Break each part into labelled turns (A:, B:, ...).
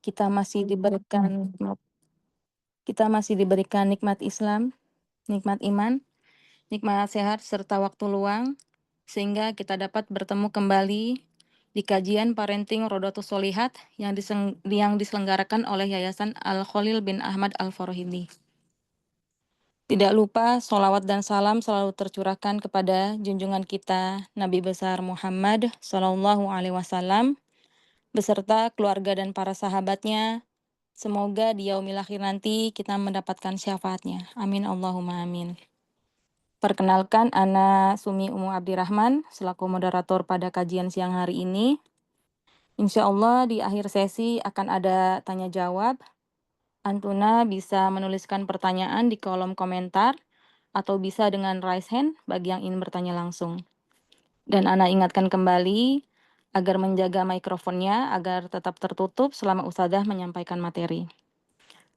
A: kita masih diberikan kita masih diberikan nikmat Islam, nikmat iman, nikmat sehat serta waktu luang sehingga kita dapat bertemu kembali di kajian Parenting Rodatus Sholihat yang diselenggarakan oleh Yayasan Al-Khalil bin Ahmad Al-Farahidi. Tidak lupa sholawat dan salam selalu tercurahkan kepada junjungan kita Nabi besar Muhammad SAW beserta keluarga dan para sahabatnya. Semoga di yaumil akhir nanti kita mendapatkan syafaatnya. Amin Allahumma amin. Perkenalkan, Ana Sumi Umu Abdirrahman selaku moderator pada kajian siang hari ini. Insya Allah di akhir sesi akan ada tanya jawab. Antuna bisa menuliskan pertanyaan di kolom komentar atau bisa dengan raise hand bagi yang ingin bertanya langsung. Dan Ana ingatkan kembali agar menjaga mikrofonnya agar tetap tertutup selama Ustadzah menyampaikan materi.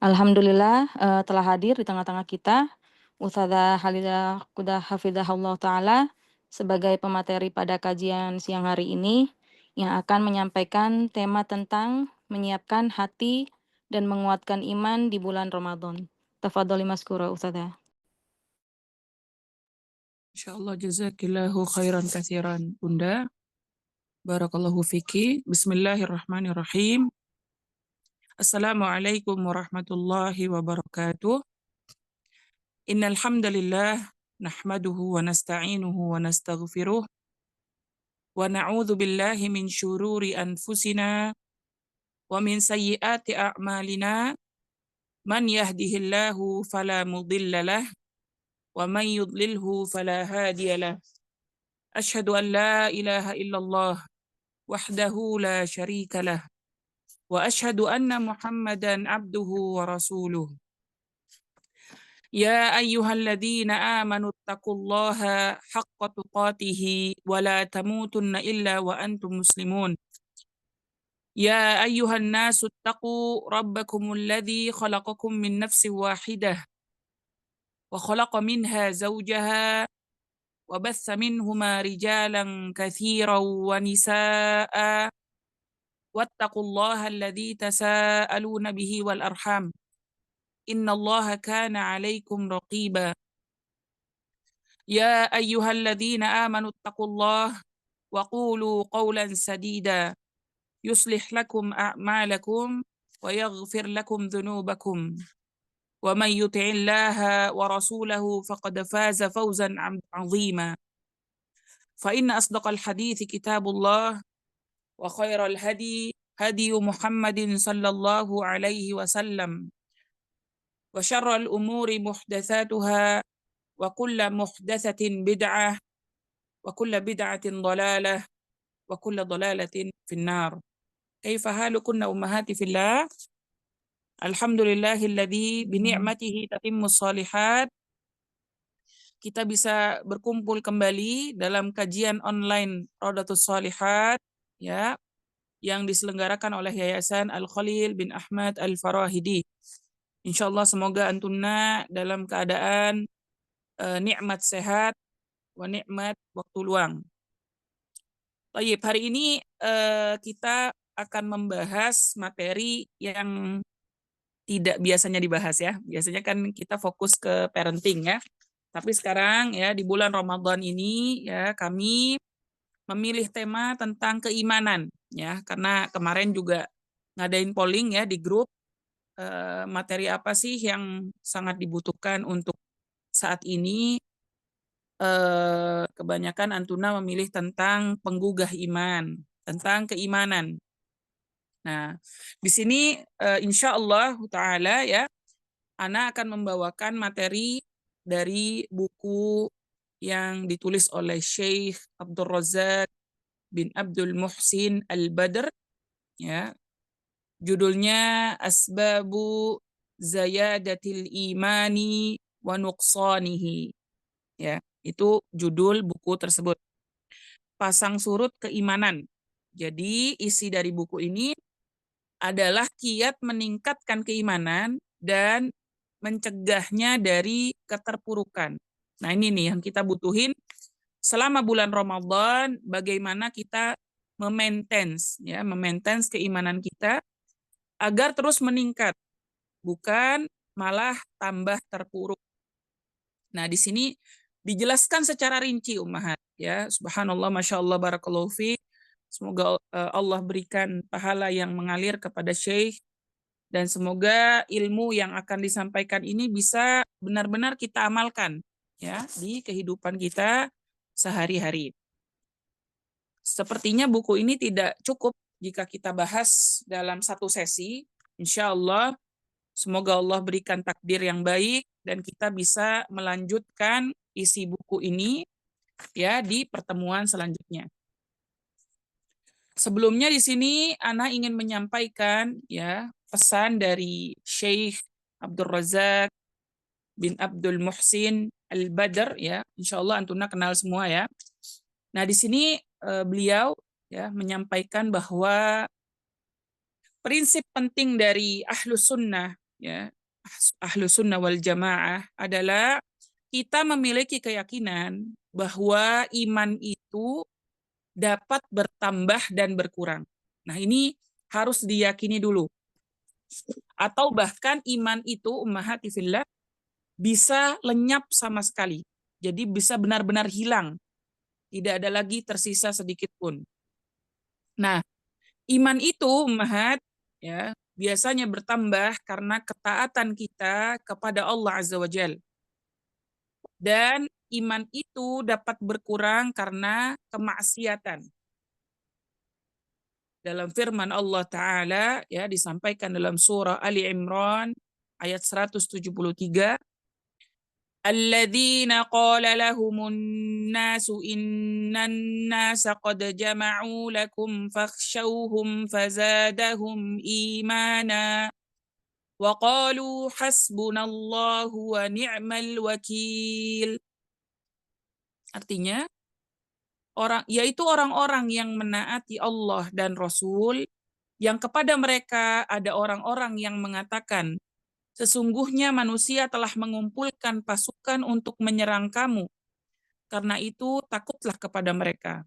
A: Alhamdulillah telah hadir di tengah-tengah kita Ustadzah Halidah Kudah Hafidhahullah Ta'ala sebagai pemateri pada kajian siang hari ini yang akan menyampaikan tema tentang menyiapkan hati dan menguatkan iman di bulan Ramadan. Tafadholi maskura Ustadzah.
B: Insyaallah jazakillahu khairan katsiran Bunda. Barakallahu fiki. Bismillahirrahmanirrahim. Assalamualaikum warahmatullahi wabarakatuh. Innal hamdalillah nahmaduhu wa nasta'inuhu wa nastaghfiruh wa na'udzu billahi min syururi anfusina wa min sayyiati a'malina. Man yahdihillahu fala mudhillalah wa man yudlilhu fala hadiyalah. Asyhadu an la ilaha illallah wahdahu la syarika lah wa asyhadu anna Muhammadan abduhu wa rasuluh. Ya ayyuhalladzina amanu taqullaha haqqa tuqatih wa la tamutunna illa wa antum muslimun. Ya ayyuhan nasu taqu rabbakumul ladzi khalaqakum min nafsin wahidah wa khalaqa minha zawjaha wa bassa minhuma rijalan katsiran wa nisaa'a wattaqullaha alladzi tasaaluna bihi wal arham innallaha kana 'alaikum raqiba. Ya ayyuhalladzina amanu taqullaha wa qulu qawlan sadida yuslih lakum a'malakum wa yaghfir lakum dhunubakum wa may yuti'illaha wa rasulahu faqad faza fawzan 'azima. Fa inna asdaqal hadithi kitabullah wa khairal hadi hadi Muhammadin sallallahu alaihi wasallam wa syarral umuri muhdatsatuha wa kullu muhdatsatin bid'ah wa kullu bid'atin dhalalah wa kullu dhalalatin finnar. Kaifa halukunna ummahati fillah? Alhamdulillahilladzi bi ni'matihi tatimmus shalihat. Kita bisa berkumpul kembali dalam kajian online Rodatus Sholihat ya, yang diselenggarakan oleh Yayasan Al-Khalil bin Ahmad Al-Farahidi. Insyaallah semoga antuna dalam keadaan nikmat sehat wa nikmat waktu luang. Baik, hari ini kita akan membahas materi yang tidak biasanya dibahas ya. Biasanya kan kita fokus ke parenting ya. Tapi sekarang ya di bulan Ramadan ini ya kami memilih tema tentang keimanan ya, karena kemarin juga ngadain polling ya di grup materi apa sih yang sangat dibutuhkan untuk saat ini. Kebanyakan antuna memilih tentang penggugah iman, tentang keimanan. Nah, di sini insya Allah Ta'ala ya, Ana akan membawakan materi dari buku yang ditulis oleh Syekh Abdul Razak bin Abdul Muhsin Al-Badr ya. Judulnya Asbabu Zayadatil Imani wa Nuqsanihi. Ya, itu judul buku tersebut. Pasang surut keimanan. Jadi isi dari buku ini adalah kiat meningkatkan keimanan dan mencegahnya dari keterpurukan. Nah, ini nih yang kita butuhin selama bulan Ramadan, bagaimana kita memaintain ya, memaintain keimanan kita agar terus meningkat, bukan malah tambah terpuruk. Nah, di sini dijelaskan secara rinci ummahat ya. Subhanallah, Masya Allah, barakallahu fiik. Semoga Allah berikan pahala yang mengalir kepada Syekh, dan semoga ilmu yang akan disampaikan ini bisa benar-benar kita amalkan ya di kehidupan kita sehari-hari. Sepertinya buku ini tidak cukup jika kita bahas dalam satu sesi. Insya Allah, semoga Allah berikan takdir yang baik dan kita bisa melanjutkan isi buku ini ya di pertemuan selanjutnya. Sebelumnya di sini Ana ingin menyampaikan ya pesan dari Syekh Abdul Razak bin Abdul Muhsin Al-Badr ya. Insya Allah Antuna kenal semua ya. Nah, di sini beliau ya menyampaikan bahwa prinsip penting dari Ahlus Sunnah ya, Ahlus Sunnah wal Jamaah adalah kita memiliki keyakinan bahwa iman itu dapat bertambah dan berkurang. Nah, ini harus diyakini dulu. Atau bahkan iman itu ummahati fillah bisa lenyap sama sekali. Jadi bisa benar-benar hilang. Tidak ada lagi tersisa sedikit pun. Nah, iman itu ummahat ya biasanya bertambah karena ketaatan kita kepada Allah Azza wa Jalla. Dan iman itu dapat berkurang karena kemaksiatan. Dalam firman Allah Ta'ala ya disampaikan dalam surah Ali Imran ayat 173, alladzina qala lahumun nasu innan nasa qad jama'u lakum fakhshawhum fazadahum imana wa qalu hasbunallahu wa ni'mal wakil. Artinya yaitu orang-orang yang menaati Allah dan Rasul, yang kepada mereka ada orang-orang yang mengatakan, sesungguhnya manusia telah mengumpulkan pasukan untuk menyerang kamu. Karena itu takutlah kepada mereka.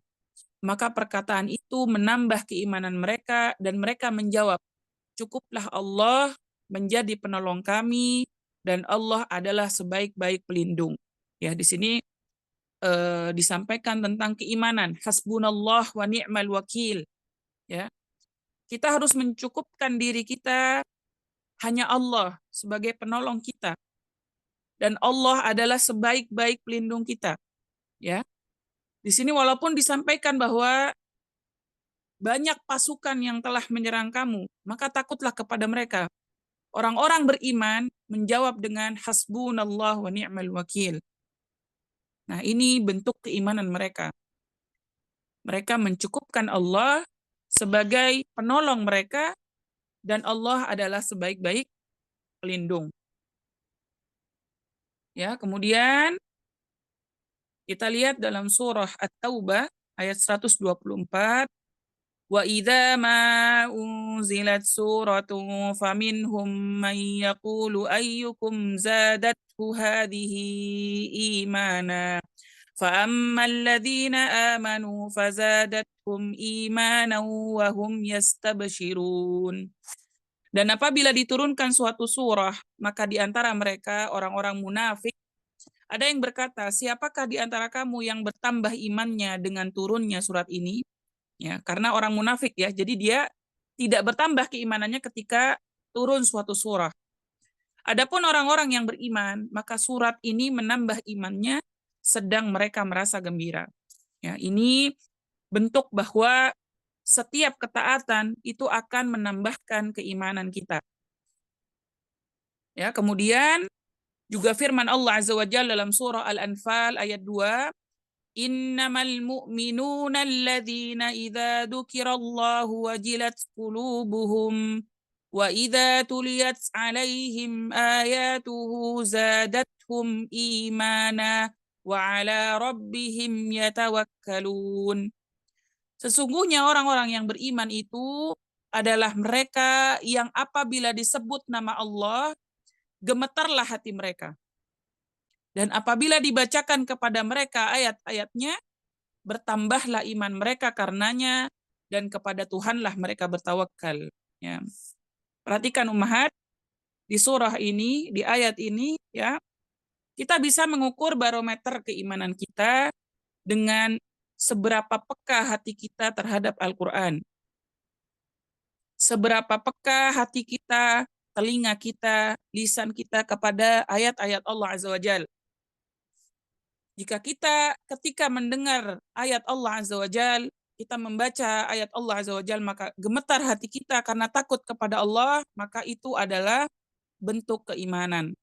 B: Maka perkataan itu menambah keimanan mereka dan mereka menjawab, cukuplah Allah menjadi penolong kami dan Allah adalah sebaik-baik pelindung. Ya, di sini disampaikan tentang keimanan, hasbunallah wa ni'mal wakil. Ya, kita harus mencukupkan diri kita hanya Allah sebagai penolong kita dan Allah adalah sebaik-baik pelindung kita. Ya, di sini walaupun disampaikan bahwa banyak pasukan yang telah menyerang kamu, maka takutlah kepada mereka. Orang-orang beriman menjawab dengan hasbunallah wa ni'mal wakil. Nah, ini bentuk keimanan mereka. Mereka mencukupkan Allah sebagai penolong mereka dan Allah adalah sebaik-baik pelindung. Ya, kemudian kita lihat dalam surah At-Taubah ayat 124, wa idza ma unzilat suratun faminhum man yaqulu ayyukum zadathu hadhihi imana فأما الذين آمنوا فزادتهم إيمانا وهم يستبشرون. Dan apabila diturunkan suatu surah, maka di antara mereka orang-orang munafik ada yang berkata, siapakah di antara kamu yang bertambah imannya dengan turunnya surat ini? Ya, karena orang munafik ya, jadi dia tidak bertambah keimanannya ketika turun suatu surah. Adapun orang-orang yang beriman, maka surat ini menambah imannya sedang mereka merasa gembira. Ya, ini bentuk bahwa setiap ketaatan itu akan menambahkan keimanan kita. Ya, kemudian juga firman Allah Azza wa Jalla dalam surah Al-Anfal ayat 2, innamal mu'minuna alladzina idza dzukirallahu wajilat qulubuhum wa idza tuliyat alaihim ayatuhu zadatuhum imana wa ala rabbihim yatawakkalun. Sesungguhnya orang-orang yang beriman itu adalah mereka yang apabila disebut nama Allah, gemetarlah hati mereka. Dan apabila dibacakan kepada mereka ayat-ayatnya, bertambahlah iman mereka karenanya, dan kepada Tuhanlah mereka bertawakal. Ya. Perhatikan ummahat, di surah ini, di ayat ini ya, kita bisa mengukur barometer keimanan kita dengan seberapa peka hati kita terhadap Al-Qur'an. Seberapa peka hati kita, telinga kita, lisan kita kepada ayat-ayat Allah Azza wa Jalla. Jika kita ketika mendengar ayat Allah Azza wa Jal, kita membaca ayat Allah Azza wa Jal, maka gemetar hati kita karena takut kepada Allah, maka itu adalah bentuk keimanan.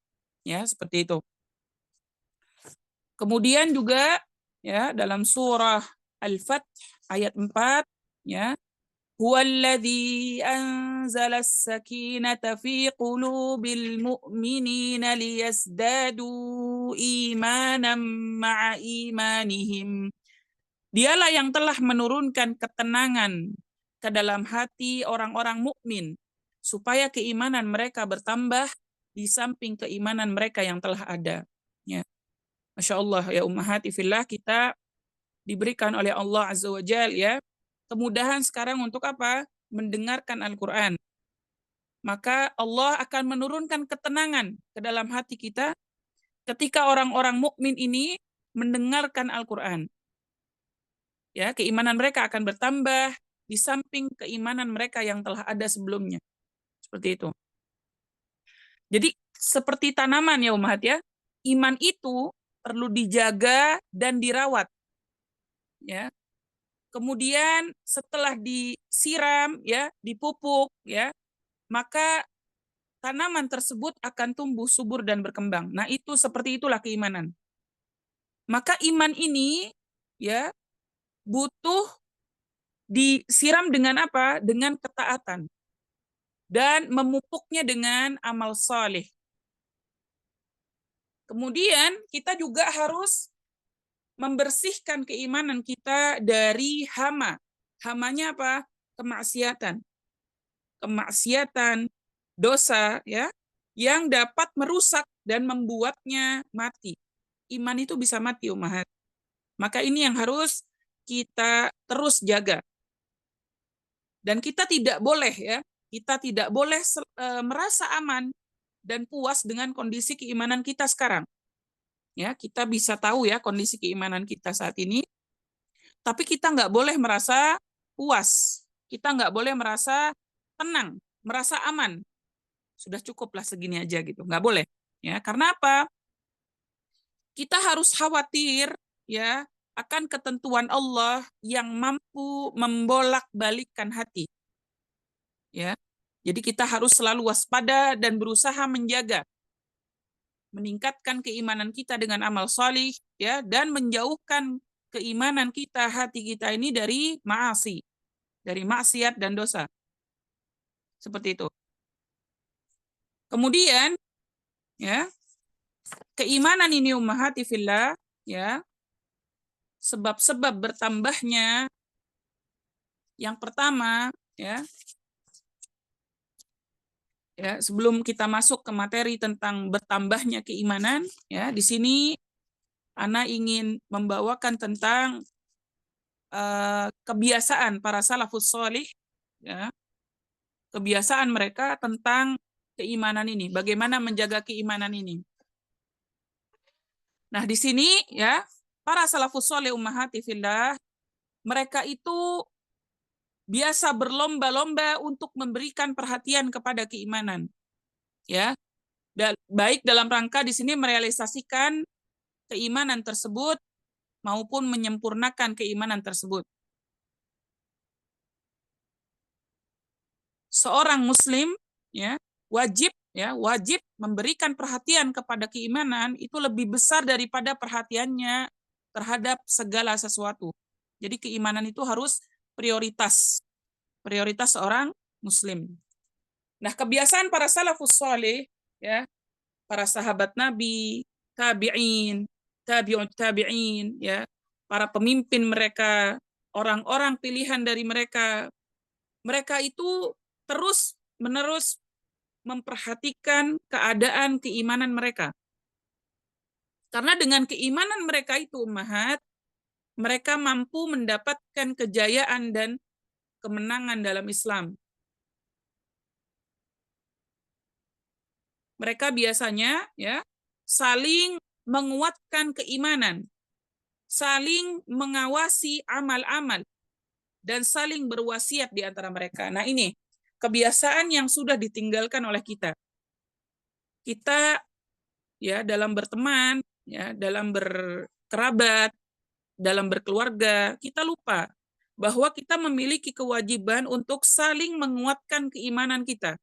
B: Ya, seperti itu. Kemudian juga ya dalam surah Al-Fath ayat 4 ya, huwallazi anzala as-sakinata fi qulubil mu'minina liyazdadu imanan ma'a imanihim. Dialah yang telah menurunkan ketenangan ke dalam hati orang-orang mukmin supaya keimanan mereka bertambah di samping keimanan mereka yang telah ada. Ya. Masya Allah ya ummahati fillah, kita diberikan oleh Allah Azza wa Jal ya kemudahan sekarang untuk apa? Mendengarkan Al-Quran. Maka Allah akan menurunkan ketenangan ke dalam hati kita ketika orang-orang mukmin ini mendengarkan Al-Quran. Ya, keimanan mereka akan bertambah di samping keimanan mereka yang telah ada sebelumnya. Seperti itu. Jadi seperti tanaman ya umat ya, iman itu perlu dijaga dan dirawat. Ya. Kemudian setelah disiram ya, dipupuk ya, maka tanaman tersebut akan tumbuh subur dan berkembang. Nah, itu seperti itulah keimanan. Maka iman ini ya butuh disiram dengan apa? Dengan ketaatan. Dan memupuknya dengan amal saleh. Kemudian kita juga harus membersihkan keimanan kita dari hama. Hamanya apa? Kemaksiatan. Kemaksiatan, dosa ya, yang dapat merusak dan membuatnya mati. Iman itu bisa mati ummahat. Maka ini yang harus kita terus jaga. Dan kita tidak boleh ya, kita tidak boleh merasa aman dan puas dengan kondisi keimanan kita sekarang. Ya, kita bisa tahu ya kondisi keimanan kita saat ini, tapi kita nggak boleh merasa puas. Kita nggak boleh merasa tenang, merasa aman. Sudah cukuplah segini aja gitu, nggak boleh. Ya, karena apa? Kita harus khawatir ya akan ketentuan Allah yang mampu membolak-balikkan hati. Ya. Jadi kita harus selalu waspada dan berusaha menjaga, meningkatkan keimanan kita dengan amal salih ya, dan menjauhkan keimanan kita, hati kita ini dari maasi, dari maksiat dan dosa. Seperti itu. Kemudian ya, keimanan ini ummahati fillah ya, sebab-sebab bertambahnya yang pertama ya, sebelum kita masuk ke materi tentang bertambahnya keimanan ya, di sini Ana ingin membawakan tentang kebiasaan para salafus sholih ya, kebiasaan mereka tentang keimanan ini, bagaimana menjaga keimanan ini. Nah, di sini ya, para salafus sholih ummahati fillah, mereka itu biasa berlomba-lomba untuk memberikan perhatian kepada keimanan. Ya. Baik dalam rangka di sini merealisasikan keimanan tersebut maupun menyempurnakan keimanan tersebut. Seorang muslim ya wajib memberikan perhatian kepada keimanan itu lebih besar daripada perhatiannya terhadap segala sesuatu. Jadi keimanan itu harus prioritas seorang muslim. Nah, kebiasaan para salafus saleh ya, para sahabat Nabi, tabi'in, tabi'ut tabi'in ya, para pemimpin mereka, orang-orang pilihan dari mereka, mereka itu terus-menerus memperhatikan keadaan keimanan mereka. Karena dengan keimanan mereka itu, ummahat, mereka mampu mendapatkan kejayaan dan kemenangan dalam Islam. mereka biasanya ya saling menguatkan keimanan, saling mengawasi amal-amal, dan saling berwasiat di antara mereka. Nah, ini kebiasaan yang sudah ditinggalkan oleh kita. Kita ya dalam berteman, ya dalam berkerabat, dalam berkeluarga, kita lupa bahwa kita memiliki kewajiban untuk saling menguatkan keimanan kita.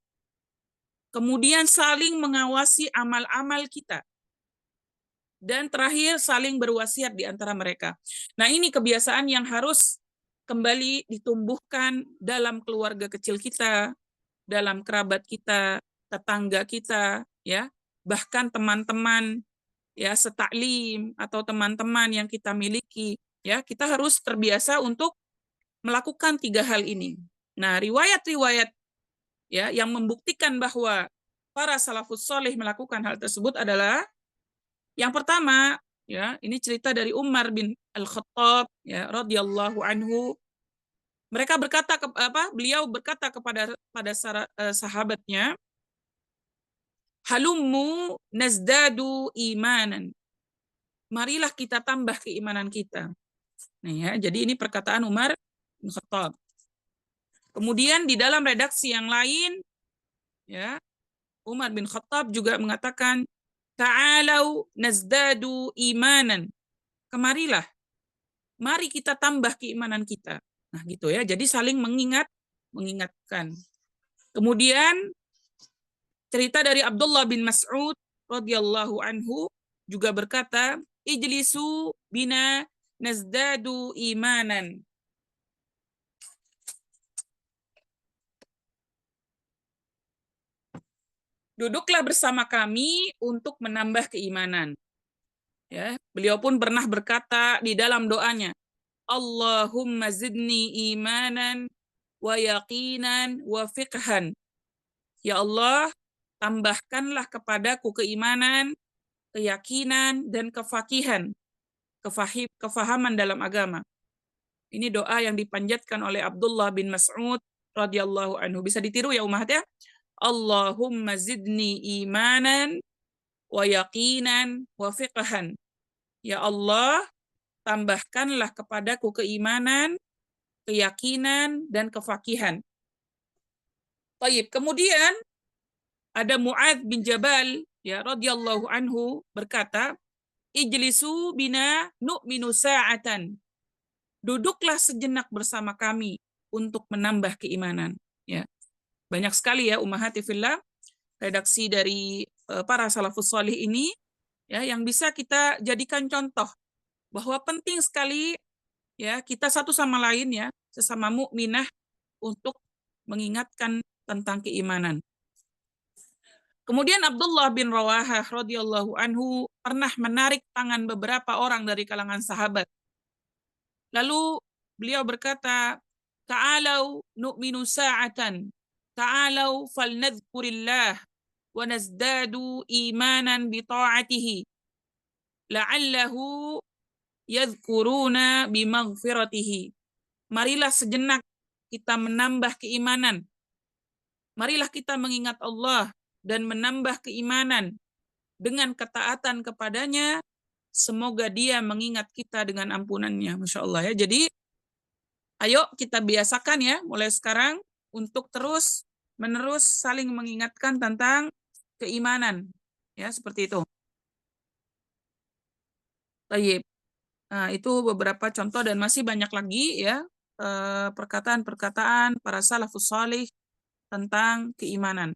B: Kemudian saling mengawasi amal-amal kita. Dan terakhir saling berwasiat di antara mereka. Nah, ini kebiasaan yang harus kembali ditumbuhkan dalam keluarga kecil kita, dalam kerabat kita, tetangga kita, ya, bahkan teman-teman ya setaklim atau teman-teman yang kita miliki, ya, kita harus terbiasa untuk melakukan 3 hal ini. Nah, riwayat-riwayat ya yang membuktikan bahwa para salafus soleh melakukan hal tersebut adalah yang pertama, ya, ini cerita dari Umar bin Al-Khattab ya radhiyallahu anhu. Beliau berkata kepada sahabatnya, "Halummu nazdadu imanan." Marilah kita tambah keimanan kita. Nah, ya, jadi ini perkataan Umar bin Khattab. Kemudian di dalam redaksi yang lain, ya, Umar bin Khattab juga mengatakan, "Ta'alau nazdadu imanan." Kemarilah, mari kita tambah keimanan kita. Nah, gitu ya. Jadi saling mengingatkan. Kemudian cerita dari Abdullah bin Mas'ud radhiyallahu anhu juga berkata, "Ijlisu bina nazdadu imanan." Duduklah bersama kami untuk menambah keimanan. Ya, beliau pun pernah berkata di dalam doanya, Allahumma zidni imanan wa yaqinan wa fiqhan. Ya Allah, tambahkanlah kepadaku keimanan, keyakinan, dan kefakihan, kefahaman dalam agama. Ini doa yang dipanjatkan oleh Abdullah bin Mas'ud radhiyallahu anhu. Bisa ditiru ya umat ya. Allahumma zidni imanan wa yaqinan wa fiqhan. Ya Allah, tambahkanlah kepadaku keimanan, keyakinan, dan kefakihan. Baik, kemudian ada Mu'adz bin Jabal ya radhiyallahu anhu berkata, "Ijlisu bina nu'minu sa'atan." Duduklah sejenak bersama kami untuk menambah keimanan. Ya. Banyak sekali ya ummahati fillah redaksi dari para salafus salih ini ya yang bisa kita jadikan contoh bahwa penting sekali ya kita satu sama lain ya sesama mukminah untuk mengingatkan tentang keimanan. Kemudian Abdullah bin Rawahah radhiyallahu anhu pernah menarik tangan beberapa orang dari kalangan sahabat. Lalu beliau berkata, "Ta'alau nu'minu sa'atan. Ta'alau falnadhkurillah wa nazdadu imanan bi ta'atihi. La'allahu yadhkuruna bi maghfiratihi." Marilah sejenak kita menambah keimanan. Marilah kita mengingat Allah dan menambah keimanan dengan ketaatan kepadanya. Semoga dia mengingat kita dengan ampunannya. Masya Allah ya. Jadi ayo kita biasakan ya mulai sekarang untuk terus menerus saling mengingatkan tentang keimanan. Ya seperti itu. Baik. Nah, itu beberapa contoh dan masih banyak lagi ya perkataan-perkataan para salafus salih tentang keimanan.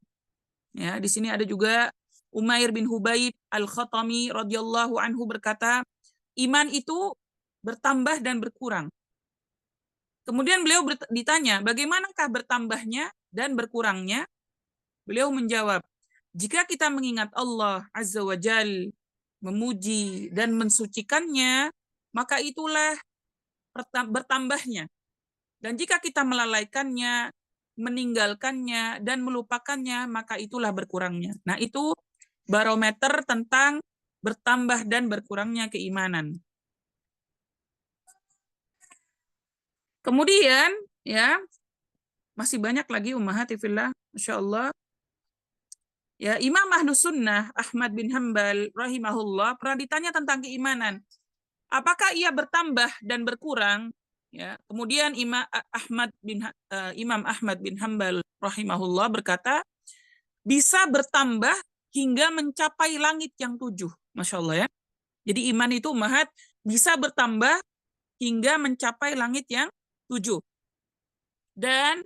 B: Ya, di sini ada juga Umair bin Hubaib Al-Khatami radhiyallahu anhu berkata, iman itu bertambah dan berkurang. Kemudian beliau ditanya, bagaimanakah bertambahnya dan berkurangnya? Beliau menjawab, jika kita mengingat Allah Azza wa Jal, memuji dan mensucikannya, maka itulah bertambahnya. Dan jika kita melalaikannya, meninggalkannya, dan melupakannya, maka itulah berkurangnya. Nah, itu barometer tentang bertambah dan berkurangnya keimanan. Kemudian, ya, masih banyak lagi ummahati fillah, Masya Allah. Ya, Imam Ahlus Sunnah Ahmad bin Hambal rahimahullah pernah ditanya tentang keimanan. Apakah ia bertambah dan berkurang? Ya, kemudian Imam Ahmad bin Hambal rahimahullah berkata, bisa bertambah hingga mencapai langit yang 7. Masya Allah ya. Jadi iman itu Mahat bisa bertambah hingga mencapai langit yang 7. Dan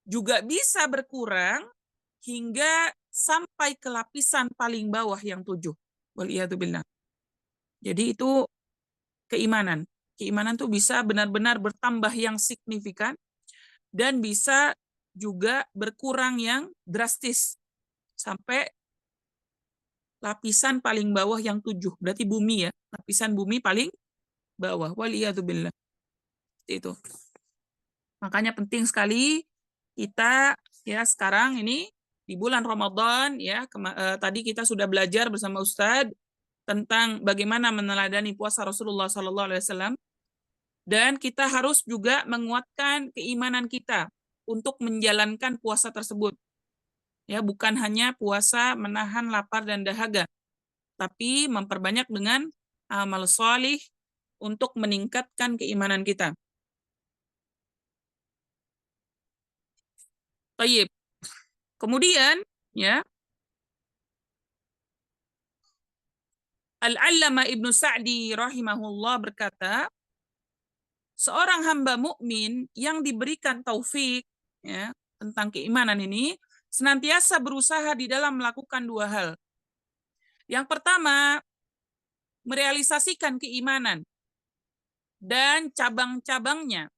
B: juga bisa berkurang hingga sampai ke lapisan paling bawah yang 7. Waliyadzubillah. Jadi itu keimanan. Keimanan tuh bisa benar-benar bertambah yang signifikan dan bisa juga berkurang yang drastis sampai lapisan paling bawah yang 7. Berarti bumi ya, lapisan bumi paling bawah. Waliyadzubillah. Itu. Makanya penting sekali kita ya sekarang ini di bulan Ramadan ya tadi kita sudah belajar bersama Ustadz tentang bagaimana meneladani puasa Rasulullah SAW dan kita harus juga menguatkan keimanan kita untuk menjalankan puasa tersebut. Ya, bukan hanya puasa menahan lapar dan dahaga, tapi memperbanyak dengan amal solih untuk meningkatkan keimanan kita. Baik. Kemudian, ya, Al-Allama Ibnu Sa'di rahimahullah berkata, seorang hamba mukmin yang diberikan taufik ya, tentang keimanan ini senantiasa berusaha di dalam melakukan 2 hal. Yang pertama, merealisasikan keimanan dan cabang-cabangnya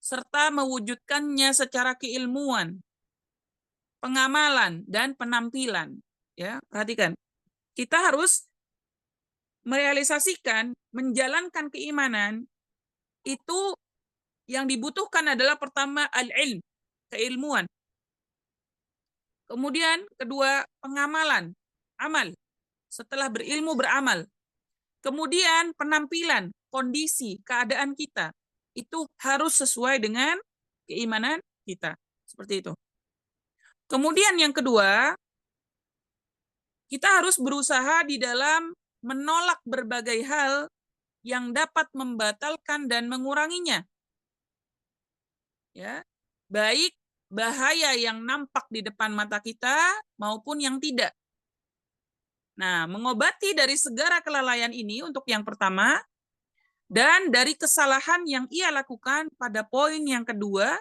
B: serta mewujudkannya secara keilmuan, pengamalan dan penampilan. Ya, perhatikan. Kita harus merealisasikan, menjalankan keimanan itu yang dibutuhkan adalah pertama al-ilm, keilmuan. Kemudian kedua pengamalan, amal. Setelah berilmu beramal. Kemudian penampilan, kondisi, keadaan kita itu harus sesuai dengan keimanan kita. Seperti itu. Kemudian yang kedua, kita harus berusaha di dalam menolak berbagai hal yang dapat membatalkan dan menguranginya. Ya, baik bahaya yang nampak di depan mata kita maupun yang tidak. Nah, mengobati dari segala kelalaian ini untuk yang pertama, dan dari kesalahan yang ia lakukan pada poin yang kedua,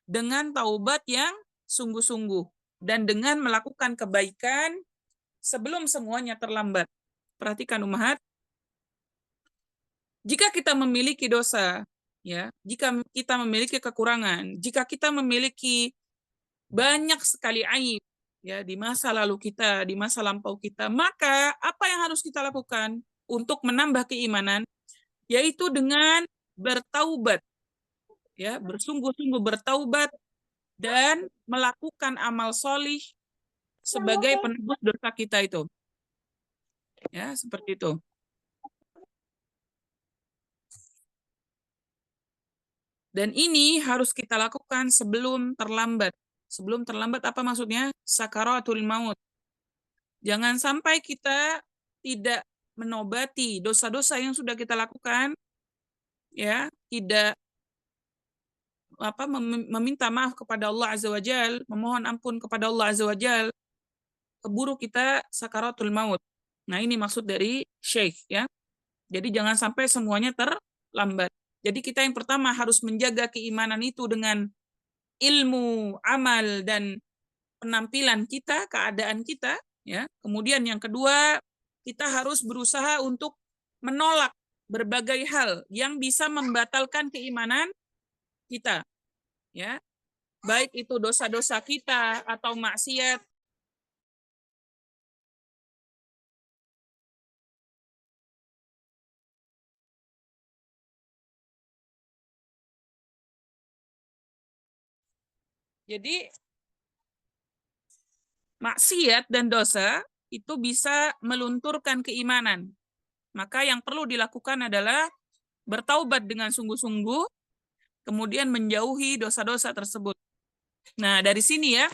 B: dengan taubat yang sungguh-sungguh, dan dengan melakukan kebaikan sebelum semuanya terlambat. Perhatikan Ummahat, jika kita memiliki dosa, ya, jika kita memiliki kekurangan, jika kita memiliki banyak sekali aib ya di masa lalu kita, di masa lampau kita, maka apa yang harus kita lakukan untuk menambah keimanan? Yaitu dengan bertaubat, ya, bersungguh-sungguh bertaubat dan melakukan amal solih sebagai penebus dosa kita itu. Ya, seperti itu. Dan ini harus kita lakukan sebelum terlambat. Sebelum terlambat apa maksudnya? Sakaratul maut. Jangan sampai kita tidak menobati dosa-dosa yang sudah kita lakukan, ya, tidak meminta maaf kepada Allah Azza wa Jal, memohon ampun kepada Allah Azza wa Jal, keburu kita sakaratul maut. Nah, ini maksud dari Syekh ya. Jadi jangan sampai semuanya terlambat. Jadi kita yang pertama harus menjaga keimanan itu dengan ilmu, amal dan penampilan kita, keadaan kita, ya. Kemudian yang kedua, kita harus berusaha untuk menolak berbagai hal yang bisa membatalkan keimanan kita, ya. Baik itu dosa-dosa kita atau maksiat. Jadi maksiat dan dosa itu bisa melunturkan keimanan. Maka yang perlu dilakukan adalah bertaubat dengan sungguh-sungguh, kemudian menjauhi dosa-dosa tersebut. Nah, dari sini ya,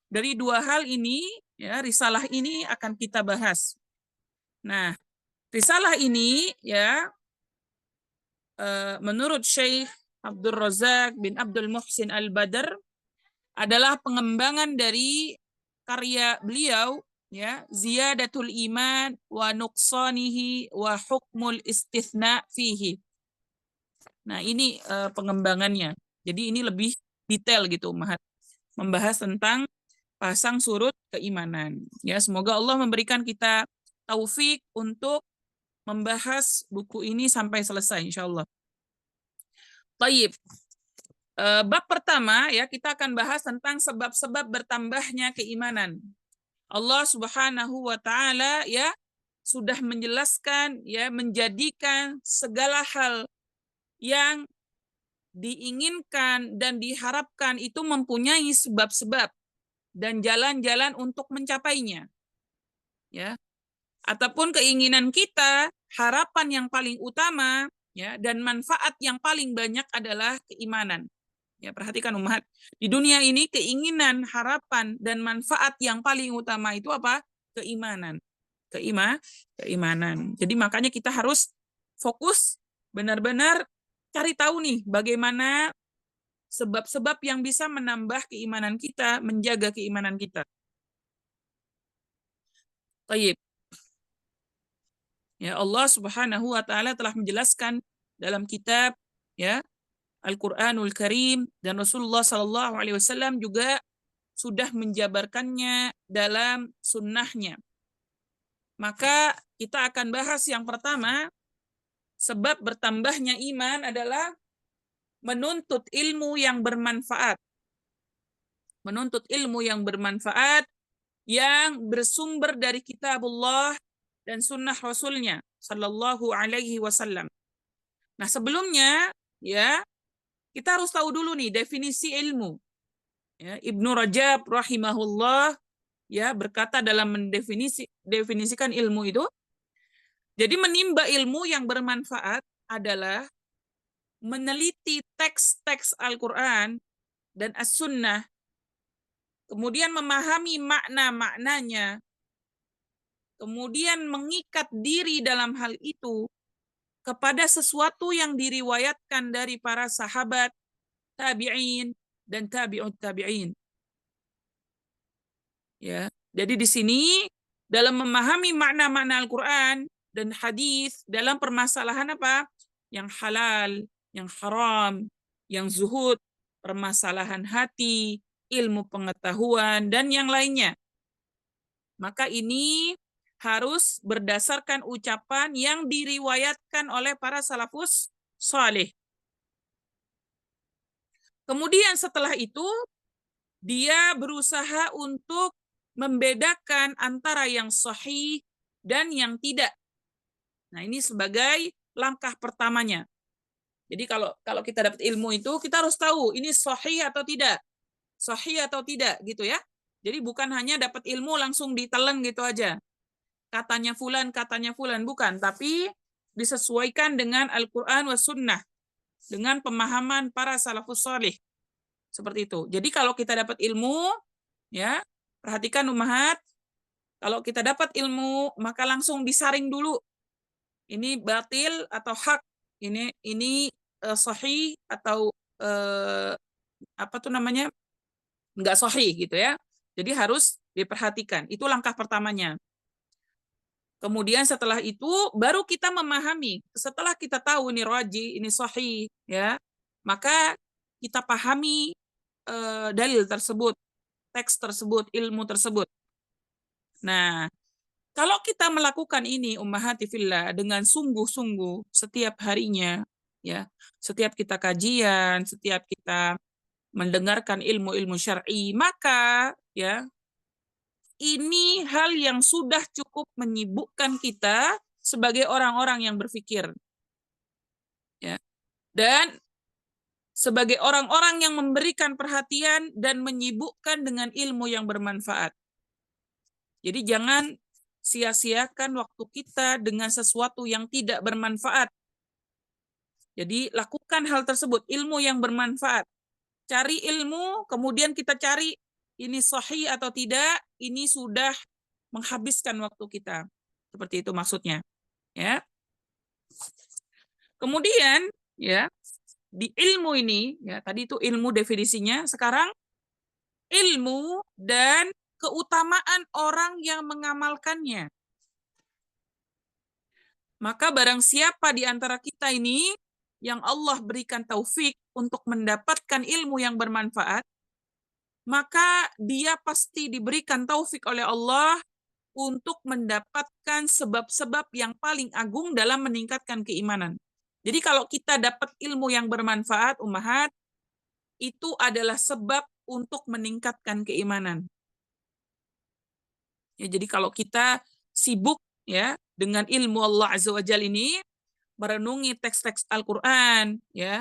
B: dari 2 hal ini Ya, risalah ini akan kita bahas. Nah, risalah ini ya menurut Syekh Abdul Razak bin Abdul Muhsin Al-Badr adalah pengembangan dari karya beliau ya, Ziyadatul Iman wa Nuqsanihi wa Hukmul Istithna fihi. Nah, ini pengembangannya. Jadi ini lebih detail gitu, Mahat. Membahas tentang pasang surut keimanan. Ya, semoga Allah memberikan kita taufik untuk membahas buku ini sampai selesai insyaallah. Baik. Bab pertama ya, kita akan bahas tentang sebab-sebab bertambahnya keimanan. Allah Subhanahu wa taala ya sudah menjelaskan ya, menjadikan segala hal yang diinginkan dan diharapkan itu mempunyai sebab-sebab dan jalan-jalan untuk mencapainya. Ya. Ataupun keinginan kita, harapan yang paling utama ya dan manfaat yang paling banyak adalah keimanan. Ya, perhatikan umat. Di dunia ini keinginan, harapan dan manfaat yang paling utama itu apa? Keimanan. Keimanan. Jadi makanya kita harus fokus benar-benar cari tahu nih bagaimana sebab-sebab yang bisa menambah keimanan kita, menjaga keimanan kita. Baik. Ya, Allah Subhanahu wa taala telah menjelaskan dalam kitab ya Al-Qur'anul Karim dan Rasulullah sallallahu alaihi wasallam juga sudah menjabarkannya dalam sunnahnya. Maka kita akan bahas yang pertama, sebab bertambahnya iman adalah menuntut ilmu yang bermanfaat. Menuntut ilmu yang bermanfaat yang bersumber dari kitabullah dan sunnah Rasulnya sallallahu alaihi wasallam. Nah, sebelumnya ya kita harus tahu dulu nih definisi ilmu. Ya, Ibnu Rajab rahimahullah ya berkata dalam mendefinisikan ilmu itu, jadi menimba ilmu yang bermanfaat adalah meneliti teks-teks Al-Quran dan As-Sunnah, kemudian memahami makna-maknanya, kemudian mengikat diri dalam hal itu kepada sesuatu yang diriwayatkan dari para sahabat, tabi'in, dan tabi'ut tabi'in. Ya, jadi di sini dalam memahami makna-makna Al-Quran dan hadis dalam permasalahan apa? Yang halal, yang haram, yang zuhud, permasalahan hati, ilmu pengetahuan, dan yang lainnya. Maka ini harus berdasarkan ucapan yang diriwayatkan oleh para salafus saleh. Kemudian setelah itu, dia berusaha untuk membedakan antara yang sahih dan yang tidak. Nah, ini sebagai langkah pertamanya. Jadi kalau kita dapat ilmu itu, kita harus tahu ini sahih atau tidak. Sahih atau tidak gitu ya. Jadi bukan hanya dapat ilmu langsung ditelan gitu aja. Katanya fulan, bukan. Tapi disesuaikan dengan Al-Quran wa Sunnah. Dengan pemahaman para salafus salih. Seperti itu. Jadi kalau kita dapat ilmu, ya perhatikan umahat, kalau kita dapat ilmu, maka langsung disaring dulu. Ini batil atau hak. Ini sahih atau apa tuh namanya? Enggak sahih gitu ya. Jadi harus diperhatikan. Itu langkah pertamanya. Kemudian setelah itu baru kita memahami. Setelah kita tahu ini raji, ini sahih, ya, maka kita pahami dalil tersebut, teks tersebut, ilmu tersebut. Nah, kalau kita melakukan ini ummahati fillah dengan sungguh-sungguh setiap harinya, ya, setiap kita kajian, setiap kita mendengarkan ilmu-ilmu syar'i, maka ya ini hal yang sudah cukup menyibukkan kita sebagai orang-orang yang berpikir. Ya. Dan sebagai orang-orang yang memberikan perhatian dan menyibukkan dengan ilmu yang bermanfaat. Jadi jangan sia-siakan waktu kita dengan sesuatu yang tidak bermanfaat. Jadi lakukan hal tersebut, ilmu yang bermanfaat. Cari ilmu, kemudian kita cari ini sahih atau tidak, ini sudah menghabiskan waktu kita. Seperti itu maksudnya, ya. Kemudian, ya, di ilmu ini, ya, tadi itu ilmu definisinya, sekarang ilmu dan keutamaan orang yang mengamalkannya. Maka barang siapa di antara kita ini yang Allah berikan taufik untuk mendapatkan ilmu yang bermanfaat, maka dia pasti diberikan taufik oleh Allah untuk mendapatkan sebab-sebab yang paling agung dalam meningkatkan keimanan. Jadi kalau kita dapat ilmu yang bermanfaat, ummahat, itu adalah sebab untuk meningkatkan keimanan. Ya, jadi kalau kita sibuk ya dengan ilmu Allah Azza wa Jalla ini, merenungi teks-teks Al-Qur'an ya,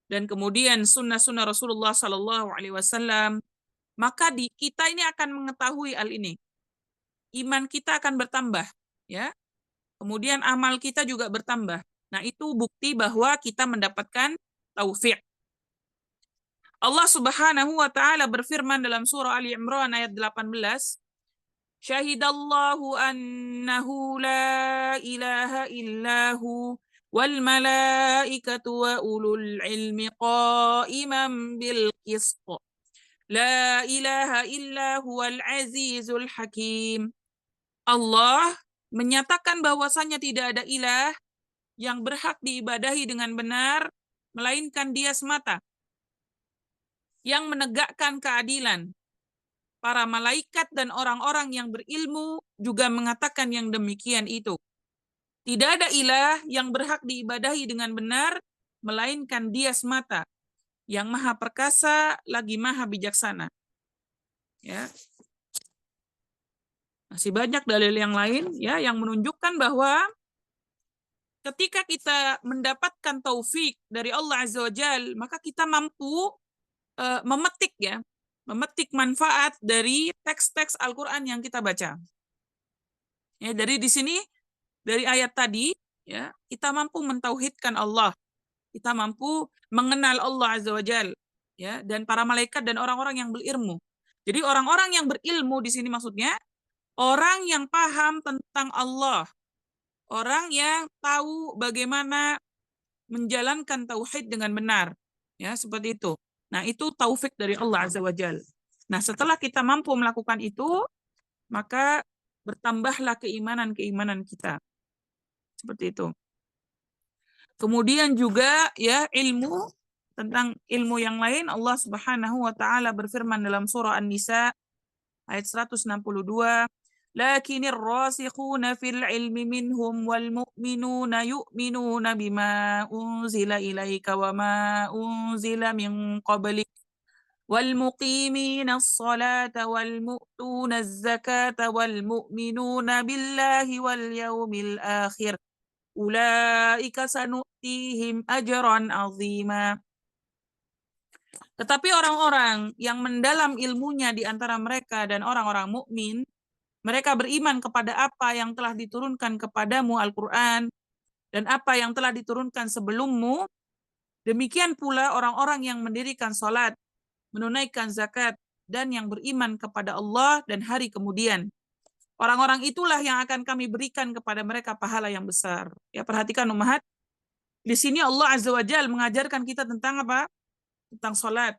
B: dan kemudian sunnah-sunnah Rasulullah Sallallahu Alaihi Wasallam, maka kita ini akan mengetahui hal ini. Iman kita akan bertambah, ya. Kemudian amal kita juga bertambah. Nah, itu bukti bahwa kita mendapatkan taufik. Allah Subhanahu wa taala berfirman dalam surah Ali Imran ayat 18, Syahidallahu annahu la ilaha illahu wal malaikatu wa ulul ilmi qa'iman bil qist. La ilaha illa huwal azizul hakim. Allah menyatakan bahwasanya tidak ada ilah yang berhak diibadahi dengan benar, melainkan Dia semata, yang menegakkan keadilan. Para malaikat dan orang-orang yang berilmu juga mengatakan yang demikian itu. Tidak ada ilah yang berhak diibadahi dengan benar, melainkan Dia semata, yang maha perkasa lagi maha bijaksana. Ya. Masih banyak dalil yang lain ya yang menunjukkan bahwa ketika kita mendapatkan taufik dari Allah Azza wa Jal, maka kita mampu memetik manfaat dari teks-teks Al-Qur'an yang kita baca. Ya, dari di sini dari ayat tadi ya, kita mampu mentauhidkan Allah. Kita mampu mengenal Allah Azza wa Jal, ya, dan para malaikat dan orang-orang yang berilmu. Jadi orang-orang yang berilmu di sini maksudnya orang yang paham tentang Allah, orang yang tahu bagaimana menjalankan tauhid dengan benar, ya seperti itu. Nah itu taufik dari Allah Azza wa Jalla. Nah setelah kita mampu melakukan itu, maka bertambahlah keimanan kita, seperti itu. Kemudian juga ya ilmu, tentang ilmu yang lain, Allah Subhanahu wa taala berfirman dalam surah An-Nisa ayat 162, lakinir rasikhuna fil ilmi minhum wal mu'minuna yu'minuna bima unzila ilaika wa ma unzila min qablik wal muqimina as-salata wal mu'tuna az-zakata wal mu'minuna billahi wal yawmil akhir ulaika sanu'tihim ajran azima. Tetapi orang-orang yang mendalam ilmunya di antara mereka dan orang-orang mukmin, mereka beriman kepada apa yang telah diturunkan kepadamu Al-Quran dan apa yang telah diturunkan sebelummu. Demikian pula orang-orang yang mendirikan salat, menunaikan zakat, dan yang beriman kepada Allah dan hari kemudian. Orang-orang itulah yang akan kami berikan kepada mereka pahala yang besar. Ya, perhatikan ummahat. Di sini Allah Azza wa Jalla mengajarkan kita tentang apa? Tentang salat,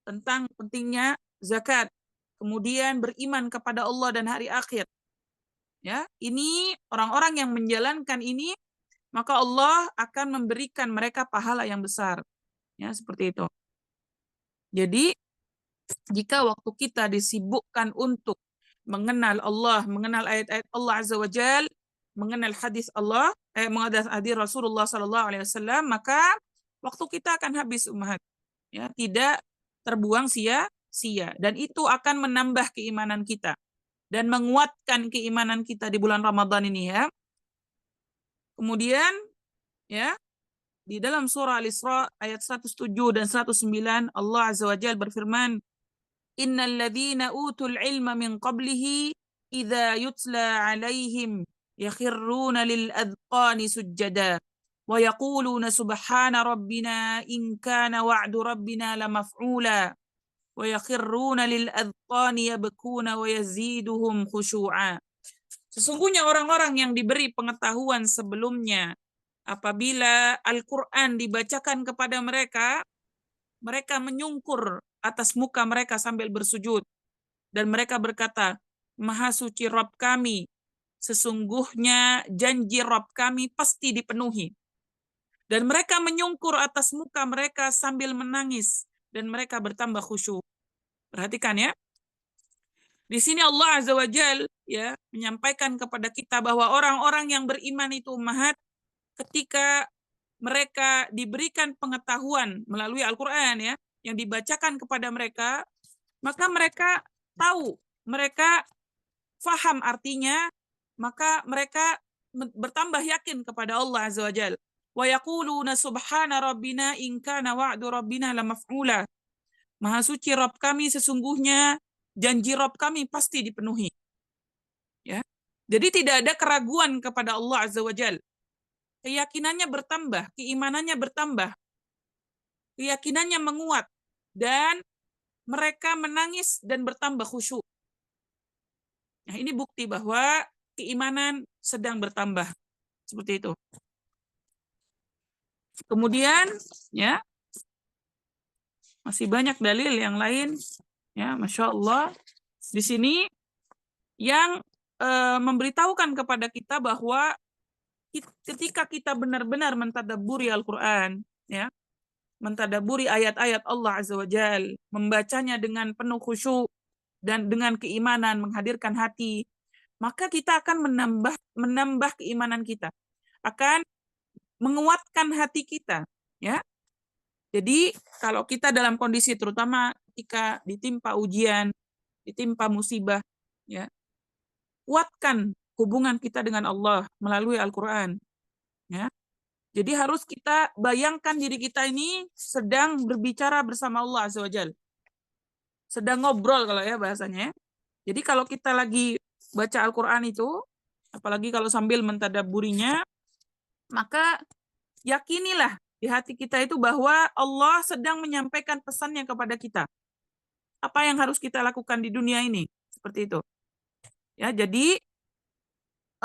B: tentang pentingnya zakat, kemudian beriman kepada Allah dan hari akhir. Ya, ini orang-orang yang menjalankan ini, maka Allah akan memberikan mereka pahala yang besar. Ya, seperti itu. Jadi, jika waktu kita disibukkan untuk mengenal Allah, mengenal ayat-ayat Allah Azza wa Jal, mengenal hadis Allah, mengenal hadis Rasulullah Sallallahu Alaihi Wasallam, maka waktu kita akan habis ummahat, ya, tidak terbuang sia-sia, dan itu akan menambah keimanan kita dan menguatkan keimanan kita di bulan Ramadan ini ya. Kemudian ya di dalam surah Al-Isra ayat 107 dan 109 Allah Azza wa Jalla berfirman, innal ladzina utul ilma min qablihi idza yutla alaihim yakhruna lil adqani sujada wa yaquluna subhana rabbina in kana wa'du rabbina lamaf'ula wa yakhruna lil adqani yabkuna wa yaziduhum khushu'a. Sesungguhnya orang-orang yang diberi pengetahuan sebelumnya, apabila Al-Quran dibacakan kepada mereka, mereka menyungkur atas muka mereka sambil bersujud. Dan mereka berkata, Maha suci Rabb kami, sesungguhnya janji Rabb kami pasti dipenuhi. Dan mereka menyungkur atas muka mereka sambil menangis. Dan mereka bertambah khusyuk. Perhatikan ya. Di sini Allah Azza wa Jal ya menyampaikan kepada kita bahwa orang-orang yang beriman itu Mahat, ketika mereka diberikan pengetahuan melalui Al-Quran ya, yang dibacakan kepada mereka, maka mereka tahu, mereka faham artinya, maka mereka bertambah yakin kepada Allah Azza wa Jal. Wa yaquluna subhana rabbina in kana wa'du rabbina lamaf'ula. Maha suci Rabb kami, sesungguhnya janji Rabb kami pasti dipenuhi. Ya. Jadi tidak ada keraguan kepada Allah Azza wa Jal. Keyakinannya bertambah, keimanannya bertambah, keyakinannya menguat, dan mereka menangis dan bertambah khusyuk. Nah, ini bukti bahwa keimanan sedang bertambah. Seperti itu. Kemudian, ya, masih banyak dalil yang lain. Ya, Masya Allah. Di sini yang memberitahukan kepada kita bahwa ketika kita benar-benar mentadabburi Al-Quran, ya, mentadabburi ayat-ayat Allah Azza wa Jal, membacanya dengan penuh khusyuk dan dengan keimanan, menghadirkan hati, maka kita akan menambah keimanan kita, akan menguatkan hati kita, ya. Jadi kalau kita dalam kondisi terutama ketika ditimpa ujian, ditimpa musibah, ya, kuatkan hubungan kita dengan Allah melalui Al-Quran. Ya. Jadi harus kita bayangkan diri kita ini sedang berbicara bersama Allah Azza wa Jal. Sedang ngobrol kalau ya bahasanya. Jadi kalau kita lagi baca Al-Quran itu, apalagi kalau sambil mentadabburinya, maka yakinilah di hati kita itu bahwa Allah sedang menyampaikan pesannya kepada kita. Apa yang harus kita lakukan di dunia ini? Seperti itu. Ya, jadi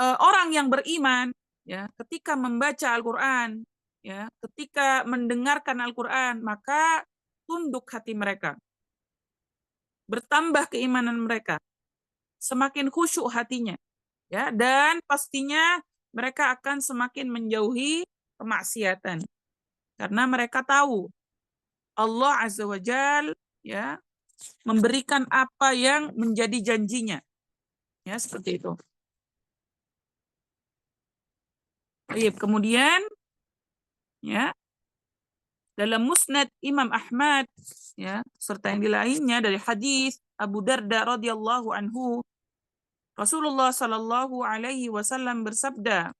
B: orang yang beriman, ya, ketika membaca Al-Quran, ya, ketika mendengarkan Al-Quran, maka tunduk hati mereka, bertambah keimanan mereka, semakin khusyuk hatinya, ya, dan pastinya mereka akan semakin menjauhi kemaksiatan, karena mereka tahu Allah Azza wa Jal, ya, memberikan apa yang menjadi janjinya, ya, seperti itu. Baik, kemudian, ya, dalam Musnad Imam Ahmad, ya, serta yang lainnya dari hadis Abu Darda radhiyallahu anhu, Rasulullah sallallahu alaihi wasallam bersabda,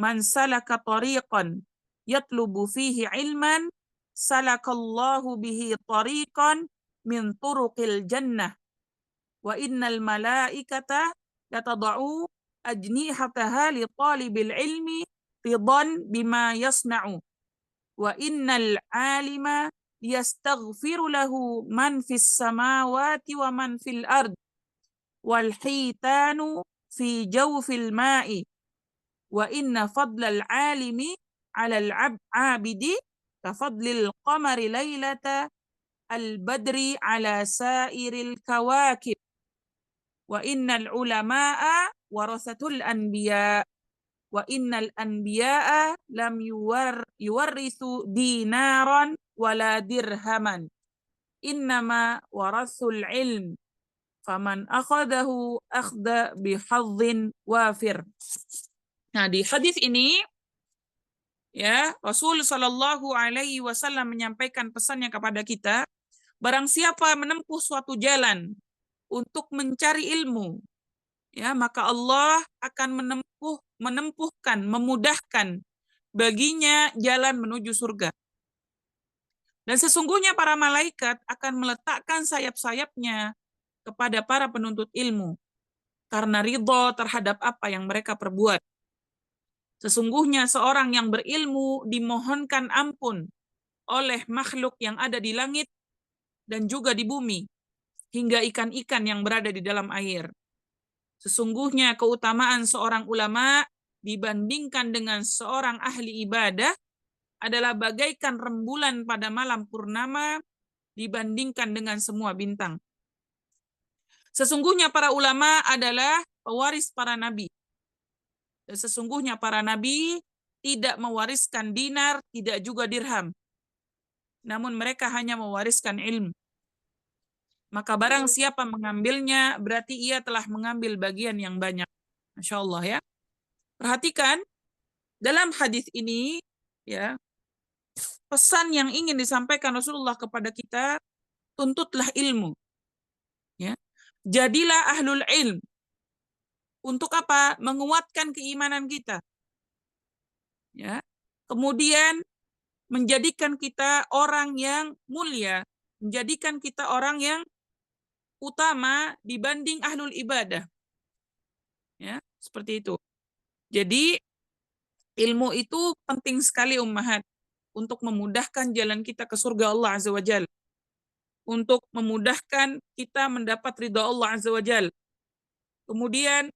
B: "Man salaka tariqan yatlubu fihi ilman, salakallahu bihi tariqan min turuqil jannah, wa innal malaikata yatada'u ajnihataha li talibil ilmi ridan bima yasna'u. Wa innal alima yastaghfiru lahu man fis samawati wa man fil ard wal hitanu fi jawfil ma'i wa inna fadlal alimi 'alal abidi ka fadlil qamari lailata al badri 'ala sairil kawakib wa innal ulama'a warasatul anbiya wa innal anbiya'a lam yuwarrisu dinaran wala dirhaman innama warasul ilm faman akhadahu akhda bihadzin wafir." Nah, di hadis ini, ya, Rasul Shallallahu alaihi wasallam menyampaikan pesannya kepada kita, barang siapa menempuh suatu jalan untuk mencari ilmu, ya, maka Allah akan memudahkan baginya jalan menuju surga. Dan sesungguhnya para malaikat akan meletakkan sayap-sayapnya kepada para penuntut ilmu karena ridho terhadap apa yang mereka perbuat. Sesungguhnya seorang yang berilmu dimohonkan ampun oleh makhluk yang ada di langit dan juga di bumi, hingga ikan-ikan yang berada di dalam air. Sesungguhnya keutamaan seorang ulama dibandingkan dengan seorang ahli ibadah adalah bagaikan rembulan pada malam purnama dibandingkan dengan semua bintang. Sesungguhnya para ulama adalah pewaris para nabi. Dan sesungguhnya para nabi tidak mewariskan dinar, tidak juga dirham. Namun mereka hanya mewariskan ilmu. Maka barang siapa mengambilnya, berarti ia telah mengambil bagian yang banyak. Masya Allah ya. Perhatikan, dalam hadis ini, ya, pesan yang ingin disampaikan Rasulullah kepada kita, tuntutlah ilmu. Ya. Jadilah ahlul ilm. Untuk apa? Menguatkan keimanan kita. Ya. Kemudian menjadikan kita orang yang mulia, menjadikan kita orang yang utama dibanding ahlul ibadah. Ya, seperti itu. Jadi ilmu itu penting sekali ummahat untuk memudahkan jalan kita ke surga Allah Azza wa Jalla. Untuk memudahkan kita mendapat ridha Allah Azza wa Jalla. Kemudian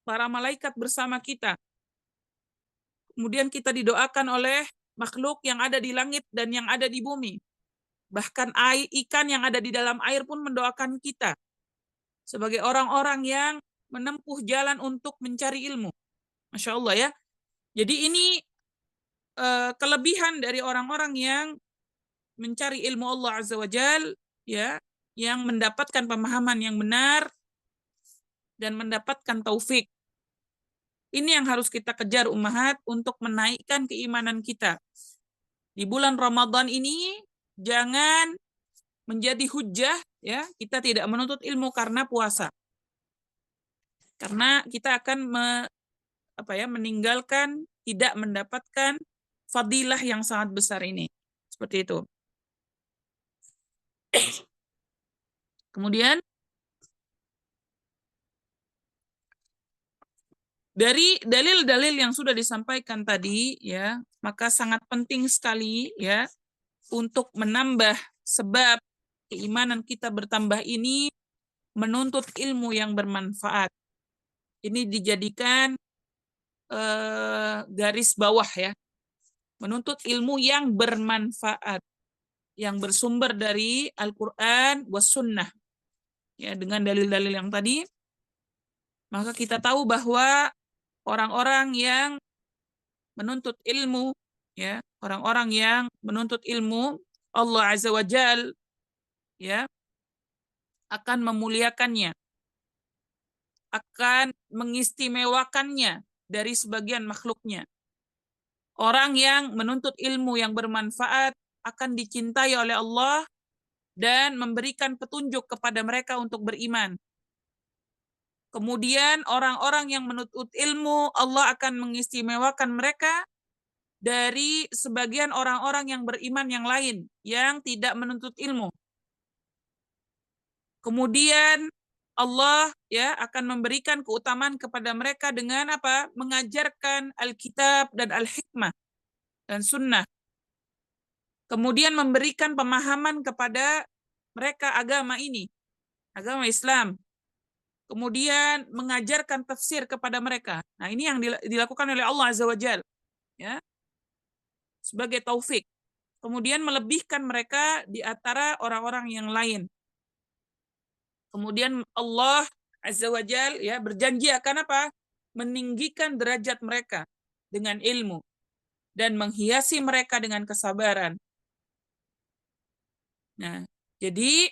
B: para malaikat bersama kita. Kemudian kita didoakan oleh makhluk yang ada di langit dan yang ada di bumi. Bahkan ikan yang ada di dalam air pun mendoakan kita sebagai orang-orang yang menempuh jalan untuk mencari ilmu. Masya Allah ya. Jadi ini kelebihan dari orang-orang yang mencari ilmu Allah Azza wa Jal, ya, yang mendapatkan pemahaman yang benar dan mendapatkan taufik. Ini yang harus kita kejar ummahat untuk menaikkan keimanan kita. Di bulan Ramadan ini jangan menjadi hujah, ya, kita tidak menuntut ilmu karena puasa. Karena kita akan meninggalkan, tidak mendapatkan fadilah yang sangat besar ini. Seperti itu. Kemudian dari dalil-dalil yang sudah disampaikan tadi, ya, maka sangat penting sekali, ya, untuk menambah sebab keimanan kita bertambah ini menuntut ilmu yang bermanfaat. Ini dijadikan garis bawah, ya. Menuntut ilmu yang bermanfaat, yang bersumber dari Al-Quran was sunnah. Ya, dengan dalil-dalil yang tadi, maka kita tahu bahwa orang-orang yang menuntut ilmu, ya, orang-orang yang menuntut ilmu, Allah Azza wa Jal, ya, akan memuliakannya, akan mengistimewakannya dari sebagian makhluknya. Orang yang menuntut ilmu yang bermanfaat akan dicintai oleh Allah dan memberikan petunjuk kepada mereka untuk beriman. Kemudian orang-orang yang menuntut ilmu, Allah akan mengistimewakan mereka dari sebagian orang-orang yang beriman yang lain, yang tidak menuntut ilmu. Kemudian Allah, ya, akan memberikan keutamaan kepada mereka dengan apa? Mengajarkan Alkitab dan Al-Hikmah dan Sunnah. Kemudian memberikan pemahaman kepada mereka agama ini, agama Islam. Kemudian mengajarkan tafsir kepada mereka. Nah, ini yang dilakukan oleh Allah Azza wa Jalla, ya, sebagai taufik. Kemudian melebihkan mereka di antara orang-orang yang lain. Kemudian Allah Azza wa Jalla, ya, berjanji akan apa? Meninggikan derajat mereka dengan ilmu dan menghiasi mereka dengan kesabaran. Nah, jadi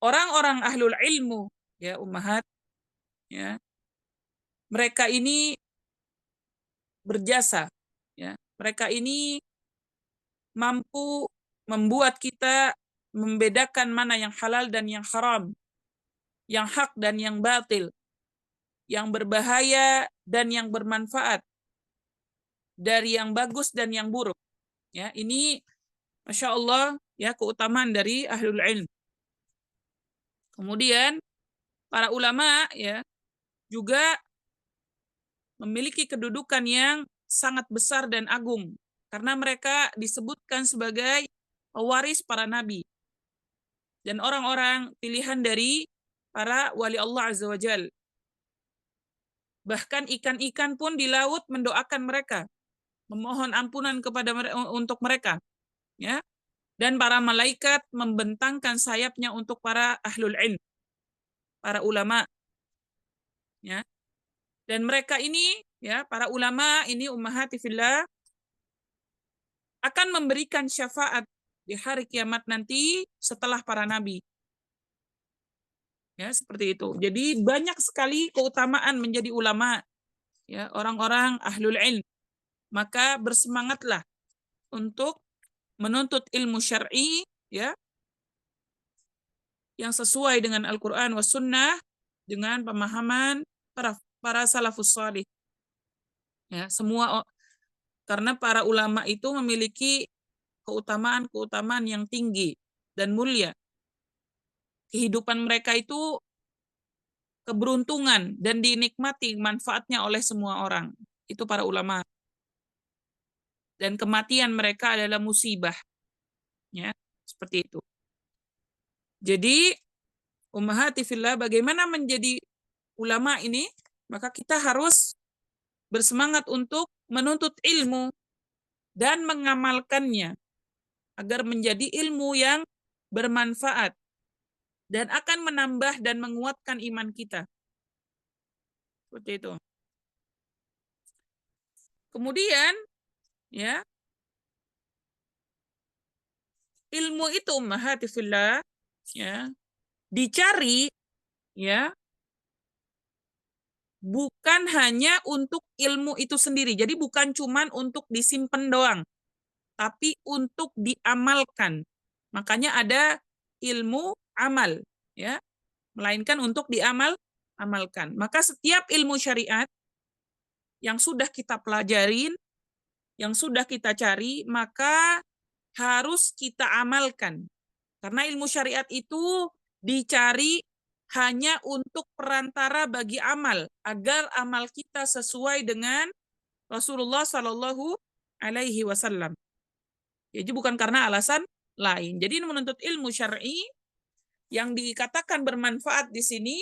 B: orang-orang ahlul ilmu, ya ummahat, ya, mereka ini berjasa, ya, mereka ini mampu membuat kita membedakan mana yang halal dan yang haram, yang hak dan yang batil, yang berbahaya dan yang bermanfaat, dari yang bagus dan yang buruk. Ya, ini Masya Allah, ya, keutamaan dari ahlul ilm. Kemudian para ulama, ya, juga memiliki kedudukan yang sangat besar dan agung karena mereka disebutkan sebagai pewaris para nabi. dan orang-orang pilihan dari para wali Allah Azza wa Jal. Bahkan ikan-ikan pun di laut mendoakan mereka, memohon ampunan kepada untuk mereka, ya. Dan para malaikat membentangkan sayapnya untuk para ahlul ilm, para ulama, ya. Dan mereka ini, ya, para ulama ini ummahati fillah, akan memberikan syafaat di hari kiamat nanti setelah para nabi. Ya, seperti itu. Jadi banyak sekali keutamaan menjadi ulama, ya, orang-orang ahlul ilm. Maka bersemangatlah untuk menuntut ilmu syar'i, ya, yang sesuai dengan Al-Qur'an was sunnah, dengan pemahaman para salafus salih. Ya, karena para ulama itu memiliki keutamaan-keutamaan yang tinggi dan mulia. Kehidupan mereka itu keberuntungan dan dinikmati manfaatnya oleh semua orang. Itu para ulama. Dan kematian mereka adalah musibah. Ya, seperti itu. Jadi, ummahati fillah, bagaimana menjadi ulama ini? Maka kita harus bersemangat untuk menuntut ilmu dan mengamalkannya agar menjadi ilmu yang bermanfaat dan akan menambah dan menguatkan iman kita. Seperti itu. Kemudian, ya, ilmu itu ummahati fillah, ya, dicari, ya, bukan hanya untuk ilmu itu sendiri. Jadi bukan cuman untuk disimpan doang, tapi untuk diamalkan. Makanya ada ilmu amal, ya, melainkan untuk amalkan. Maka setiap ilmu syariat yang sudah kita pelajarin, yang sudah kita cari, maka harus kita amalkan. Karena ilmu syariat itu dicari hanya untuk perantara bagi amal, agar amal kita sesuai dengan Rasulullah Shallallahu Alaihi Wasallam. Jadi bukan karena alasan lain. Jadi menuntut ilmu syar'i yang dikatakan bermanfaat di sini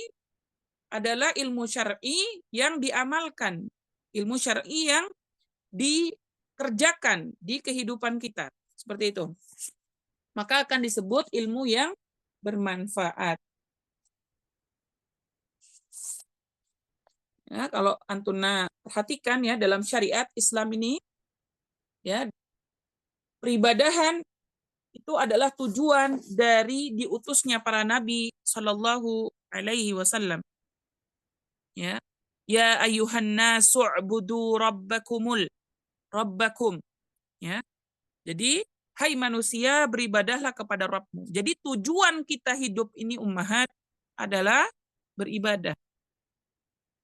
B: adalah ilmu syar'i yang diamalkan, ilmu syar'i yang dikerjakan di kehidupan kita. Seperti itu. Maka akan disebut ilmu yang bermanfaat. Ya, kalau Antuna perhatikan ya, dalam syariat Islam ini, ya, peribadahan itu adalah tujuan dari diutusnya para nabi Shallallahu Alaihi Wasallam. Ya, ya ayuhan nasu ubudu rabbakum. Ya, jadi hai manusia, beribadahlah kepada Rabbmu. Jadi tujuan kita hidup ini ummahat adalah beribadah.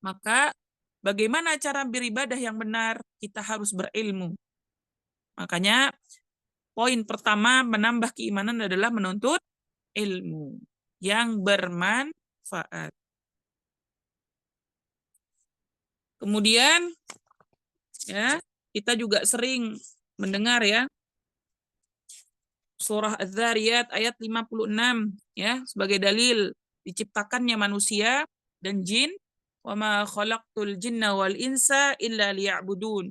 B: Maka bagaimana cara beribadah yang benar? Kita harus berilmu. Makanya poin pertama menambah keimanan adalah menuntut ilmu yang bermanfaat. Kemudian, ya, kita juga sering mendengar ya surah Az-Zariyat ayat 56 ya, sebagai dalil diciptakannya manusia dan jin, wa ma khalaqtul jinna wal insa illa liya'budun.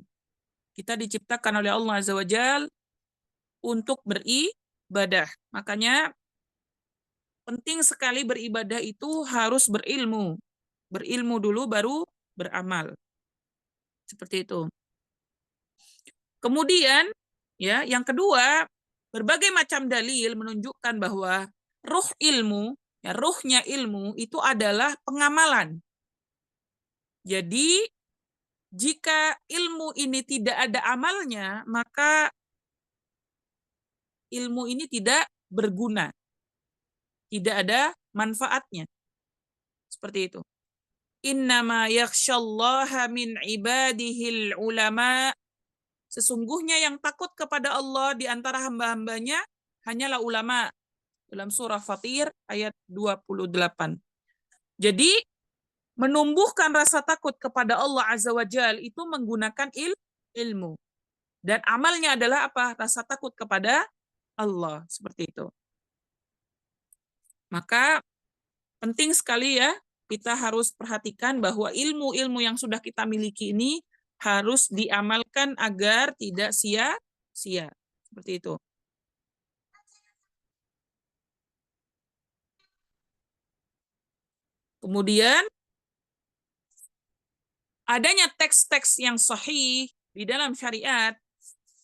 B: Kita diciptakan oleh Allah Azza wa Jal untuk beribadah. Makanya penting sekali beribadah itu harus berilmu. Berilmu dulu baru beramal. Seperti itu. Kemudian, ya, yang kedua, berbagai macam dalil menunjukkan bahwa ruh ilmu, ya, ruhnya ilmu itu adalah pengamalan. Jadi, jika ilmu ini tidak ada amalnya, maka ilmu ini tidak berguna. Tidak ada manfaatnya. Seperti itu. Innama yakhsyallaha min ibadihil ulama. Sesungguhnya yang takut kepada Allah di antara hamba-hambanya hanyalah ulama. Dalam surah Fatir ayat 28. Jadi menumbuhkan rasa takut kepada Allah Azza wa Jal itu menggunakan ilmu. Dan amalnya adalah apa? Rasa takut kepada Allah. Seperti itu. Maka penting sekali ya, kita harus perhatikan bahwa ilmu-ilmu yang sudah kita miliki ini harus diamalkan agar tidak sia-sia. Seperti itu. Kemudian, adanya teks-teks yang sahih di dalam syariat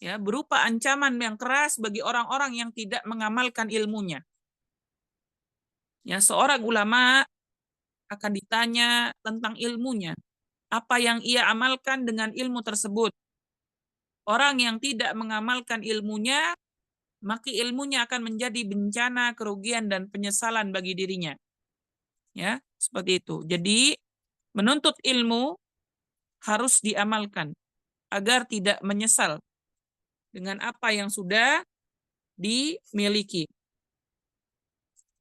B: ya berupa ancaman yang keras bagi orang-orang yang tidak mengamalkan ilmunya. Ya, seorang ulama akan ditanya tentang ilmunya, apa yang ia amalkan dengan ilmu tersebut. Orang yang tidak mengamalkan ilmunya, maka ilmunya akan menjadi bencana, kerugian, dan penyesalan bagi dirinya. Ya, seperti itu. Jadi, menuntut ilmu harus diamalkan agar tidak menyesal dengan apa yang sudah dimiliki.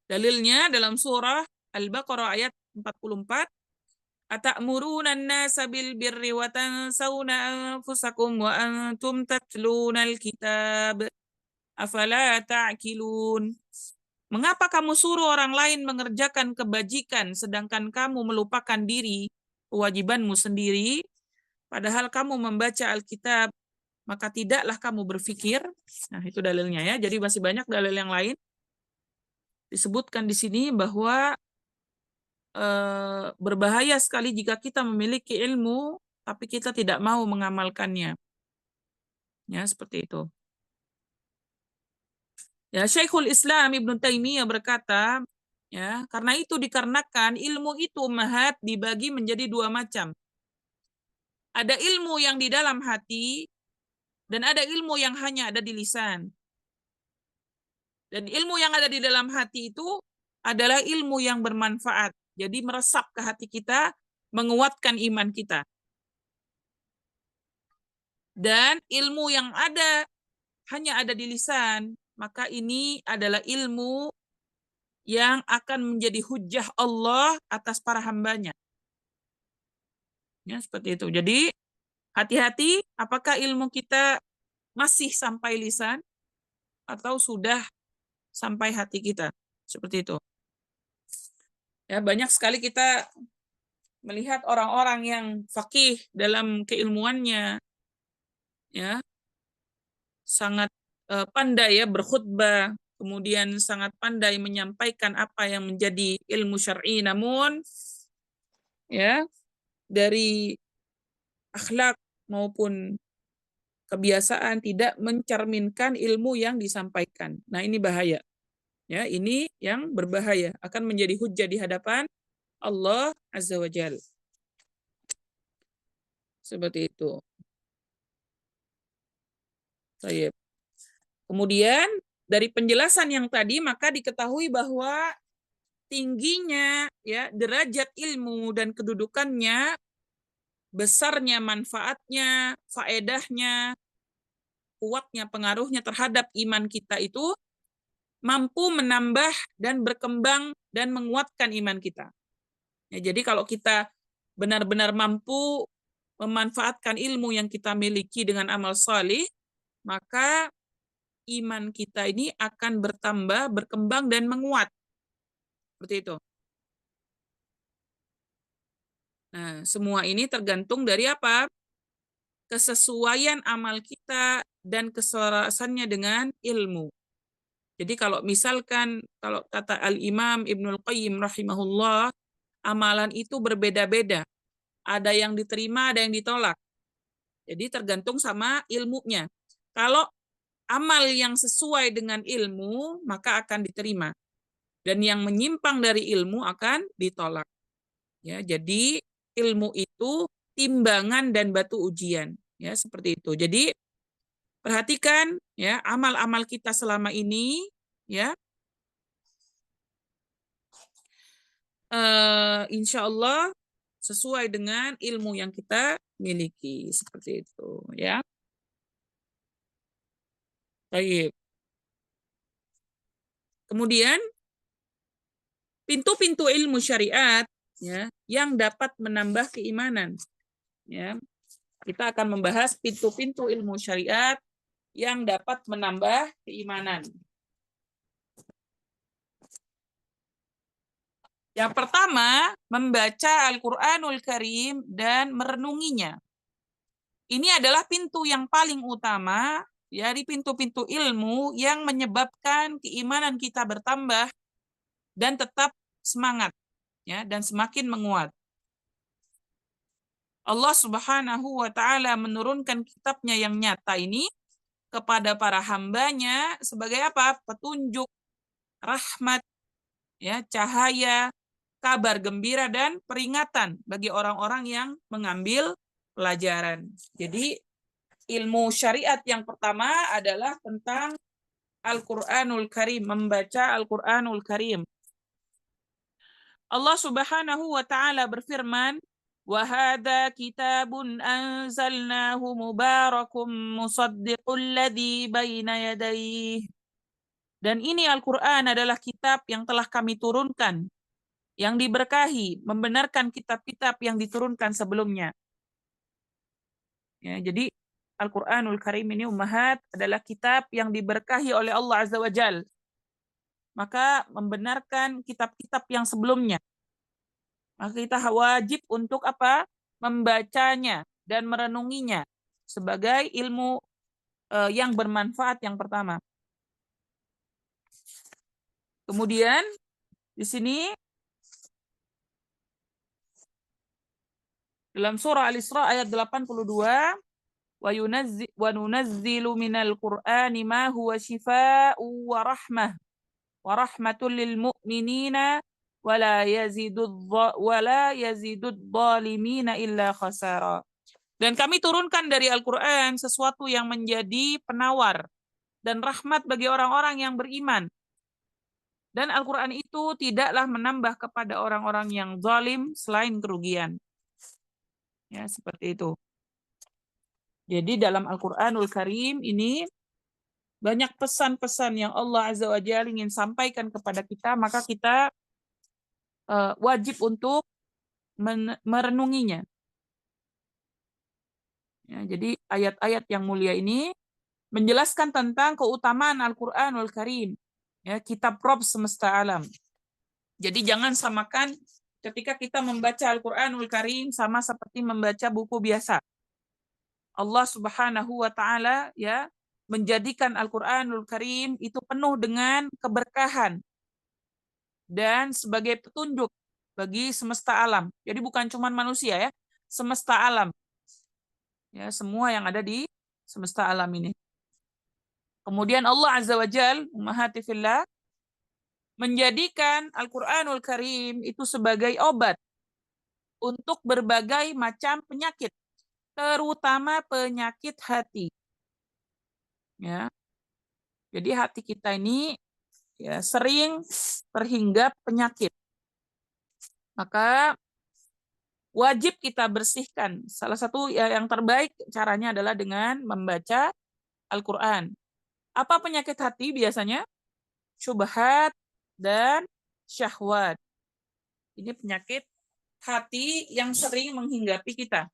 B: Dalilnya dalam surah Al-Baqarah ayat 44, "Atamuruna an-nasa bil birri wa tansawna anfusakum wa antum tatlunal kitab. Afala ta'qilun." Mengapa kamu suruh orang lain mengerjakan kebajikan sedangkan kamu melupakan diri, kewajibanmu sendiri, padahal kamu membaca Alkitab, maka tidaklah kamu berpikir. Nah, itu dalilnya ya. Jadi masih banyak dalil yang lain. Disebutkan di sini bahwa berbahaya sekali jika kita memiliki ilmu tapi kita tidak mau mengamalkannya. Ya, seperti itu. Ya, Syekhul Islam Ibnu Taimiyah berkata, ya, karena itu dikarenakan ilmu itu mahat dibagi menjadi dua macam. Ada ilmu yang di dalam hati dan ada ilmu yang hanya ada di lisan. Dan ilmu yang ada di dalam hati itu adalah ilmu yang bermanfaat. Jadi meresap ke hati kita, menguatkan iman kita. Dan ilmu yang hanya ada di lisan, maka ini adalah ilmu yang akan menjadi hujjah Allah atas para hambanya. Ya, seperti itu. Jadi hati-hati apakah ilmu kita masih sampai lisan atau sudah sampai hati kita. Seperti itu. Ya, banyak sekali kita melihat orang-orang yang faqih dalam keilmuannya, ya, sangat pandai ya berkhutbah, kemudian sangat pandai menyampaikan apa yang menjadi ilmu syar'i, namun ya dari akhlak maupun kebiasaan tidak mencerminkan ilmu yang disampaikan. Nah, ini bahaya. Ya, ini yang berbahaya, akan menjadi hujjah di hadapan Allah Azza wa Jalla. Seperti itu. Baik. Kemudian dari penjelasan yang tadi maka diketahui bahwa tingginya ya derajat ilmu dan kedudukannya, besarnya manfaatnya, faedahnya, kuatnya pengaruhnya terhadap iman kita itu mampu menambah dan berkembang dan menguatkan iman kita. Ya, jadi kalau kita benar-benar mampu memanfaatkan ilmu yang kita miliki dengan amal salih, maka iman kita ini akan bertambah, berkembang, dan menguat. Seperti itu. Nah, semua ini tergantung dari apa? Kesesuaian amal kita dan keselarasannya dengan ilmu. Jadi kalau misalkan, kalau kata Al-Imam Ibnul Qayyim rahimahullah, amalan itu berbeda-beda. Ada yang diterima, ada yang ditolak. Jadi tergantung sama ilmunya. Kalau amal yang sesuai dengan ilmu, maka akan diterima. Dan yang menyimpang dari ilmu akan ditolak. Ya, jadi ilmu itu timbangan dan batu ujian. Ya, seperti itu. Jadi perhatikan ya amal-amal kita selama ini ya. Insya Allah sesuai dengan ilmu yang kita miliki, seperti itu ya. Baik. Kemudian pintu-pintu ilmu syariat ya yang dapat menambah keimanan ya. Kita akan membahas pintu-pintu ilmu syariat yang dapat menambah keimanan. Yang pertama, membaca Al-Qur'anul Karim dan merenunginya. Ini adalah pintu yang paling utama dari pintu-pintu ilmu yang menyebabkan keimanan kita bertambah dan tetap semangat, ya, dan semakin menguat. Allah Subhanahu wa taala menurunkan kitabnya yang nyata ini kepada para hambanya sebagai apa? Petunjuk, rahmat, ya, cahaya, kabar gembira dan peringatan bagi orang-orang yang mengambil pelajaran. Jadi ilmu syariat yang pertama adalah tentang Al-Qur'anul Karim, membaca Al-Qur'anul Karim. Allah Subhanahu wa taala berfirman, "Wa hadza kitabun anzalnahu mubarakum musaddiqul ladzi baina yadayhi." Dan ini Al-Qur'an adalah kitab yang telah kami turunkan, yang diberkahi, membenarkan kitab-kitab yang diturunkan sebelumnya. Ya, jadi Al-Qur'anul Karim ini ummahat adalah kitab yang diberkahi oleh Allah Azza wa Jalla. Maka membenarkan kitab-kitab yang sebelumnya. Maka kita wajib untuk apa? Membacanya dan merenunginya sebagai ilmu yang bermanfaat yang pertama. Kemudian di sini dalam surah Al-Isra ayat 82, wa nunazzilu minal Qur'ani ma huwa shifaa'un wa rahmatul lil mu'minina wa la yazidud zalimina illa khasara. Dan kami turunkan dari Al-Quran sesuatu yang menjadi penawar dan rahmat bagi orang-orang yang beriman. Dan Al-Quran itu tidaklah menambah kepada orang-orang yang zalim selain kerugian. Ya, seperti itu. Jadi dalam Al-Quranul Karim ini banyak pesan-pesan yang Allah Azza wa Jalla ingin sampaikan kepada kita, maka kita wajib untuk merenunginya. Ya, jadi ayat-ayat yang mulia ini menjelaskan tentang keutamaan Al-Qur'anul Karim, ya, kitab Rob semesta alam. Jadi jangan samakan ketika kita membaca Al-Qur'anul Karim sama seperti membaca buku biasa. Allah Subhanahu wa taala, ya, menjadikan Al-Qur'anul Karim itu penuh dengan keberkahan dan sebagai petunjuk bagi semesta alam. Jadi bukan cuma manusia, ya, semesta alam. Ya, semua yang ada di semesta alam ini. Kemudian Allah Azza wa Jal, ummahati fillah, menjadikan Al-Qur'anul Karim itu sebagai obat untuk berbagai macam penyakit, terutama penyakit hati. Ya. Jadi hati kita ini, ya, sering terhinggap penyakit. Maka wajib kita bersihkan. Salah satu yang terbaik caranya adalah dengan membaca Al-Qur'an. Apa penyakit hati biasanya? Syubhat dan syahwat. Ini penyakit hati yang sering menghinggapi kita.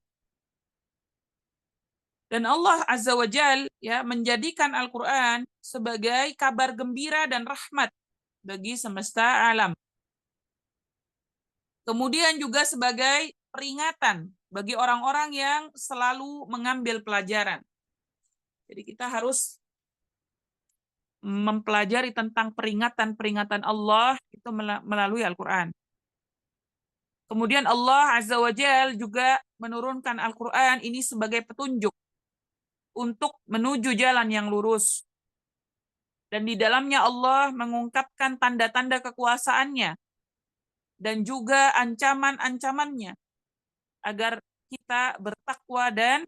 B: Dan Allah Azza wa Jal, ya, menjadikan Al-Quran sebagai kabar gembira dan rahmat bagi semesta alam. Kemudian juga sebagai peringatan bagi orang-orang yang selalu mengambil pelajaran. Jadi kita harus mempelajari tentang peringatan-peringatan Allah itu melalui Al-Quran. Kemudian Allah Azza wa Jal juga menurunkan Al-Quran ini sebagai petunjuk untuk menuju jalan yang lurus. Dan di dalamnya Allah mengungkapkan tanda-tanda kekuasaannya dan juga ancaman-ancamannya agar kita bertakwa dan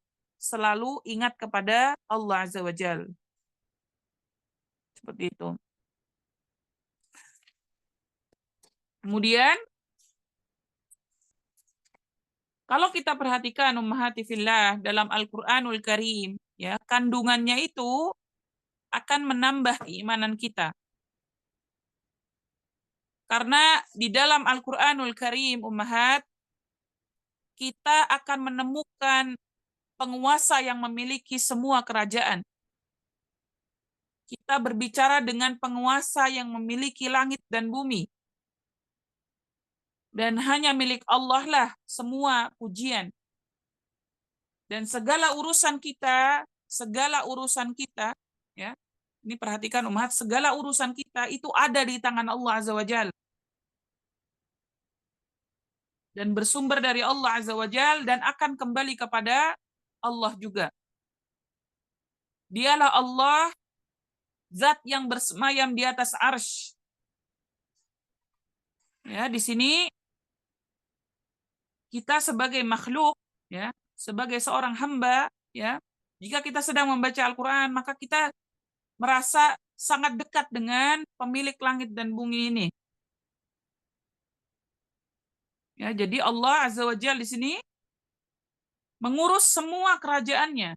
B: selalu ingat kepada Allah Azza wa Jal. Seperti itu. Kemudian kalau kita perhatikan ummahati fillah dalam Al-Qur'anul Karim, ya, kandungannya itu akan menambah keimanan kita. Karena di dalam Al-Qur'anul Karim ummahat kita akan menemukan penguasa yang memiliki semua kerajaan. Kita berbicara dengan penguasa yang memiliki langit dan bumi. Dan hanya milik Allah lah semua pujian. Dan segala urusan kita, ya. Ini perhatikan umat, segala urusan kita itu ada di tangan Allah Azza wa Jalla. Dan bersumber dari Allah Azza wa Jalla dan akan kembali kepada Allah juga. Dialah Allah, zat yang bersemayam di atas arsy. Ya, di sini kita sebagai makhluk, ya, sebagai seorang hamba, ya, jika kita sedang membaca Al-Qur'an, maka kita merasa sangat dekat dengan pemilik langit dan bumi ini. Ya, jadi Allah Azza wa Jalla di sini mengurus semua kerajaannya.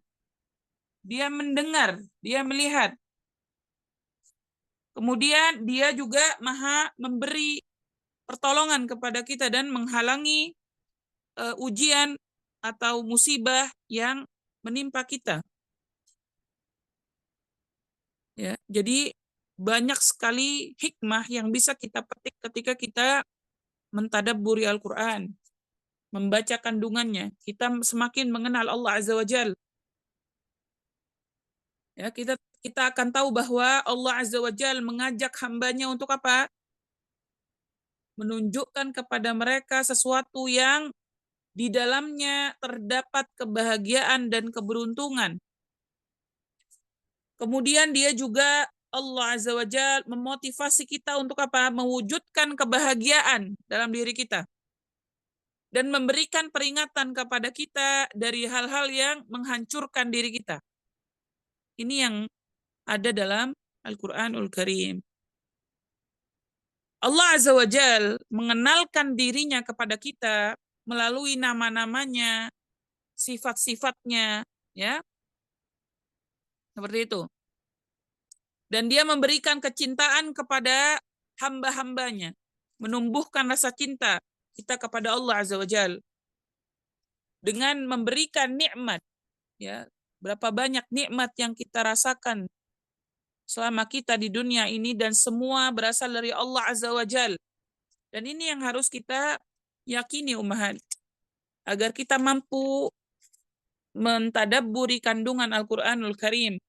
B: Dia mendengar, dia melihat. Kemudian dia juga maha memberi pertolongan kepada kita dan menghalangi ujian atau musibah yang menimpa kita. Ya, jadi banyak sekali hikmah yang bisa kita petik ketika kita mentadabburi Al-Qur'an, membaca kandungannya. Kita semakin mengenal Allah Azza wa Jalla. Ya, kita akan tahu bahwa Allah Azza wa Jalla mengajak hambanya untuk apa? Menunjukkan kepada mereka sesuatu yang di dalamnya terdapat kebahagiaan dan keberuntungan. Kemudian dia juga Allah Azza wa Jalla memotivasi kita untuk apa? Mewujudkan kebahagiaan dalam diri kita. Dan memberikan peringatan kepada kita dari hal-hal yang menghancurkan diri kita. Ini yang ada dalam Al-Qur'anul Karim. Allah Azza wa Jalla mengenalkan dirinya kepada kita melalui nama-namanya, sifat-sifatnya, ya. Seperti itu. Dan dia memberikan kecintaan kepada hamba-hambanya, menumbuhkan rasa cinta kita kepada Allah Azza wa Jalla dengan memberikan nikmat, ya. Berapa banyak nikmat yang kita rasakan selama kita di dunia ini dan semua berasal dari Allah Azza wa Jalla. Dan ini yang harus kita yakini ummahat, agar kita mampu mentadabburi kandungan Al-Qur'anul Karim.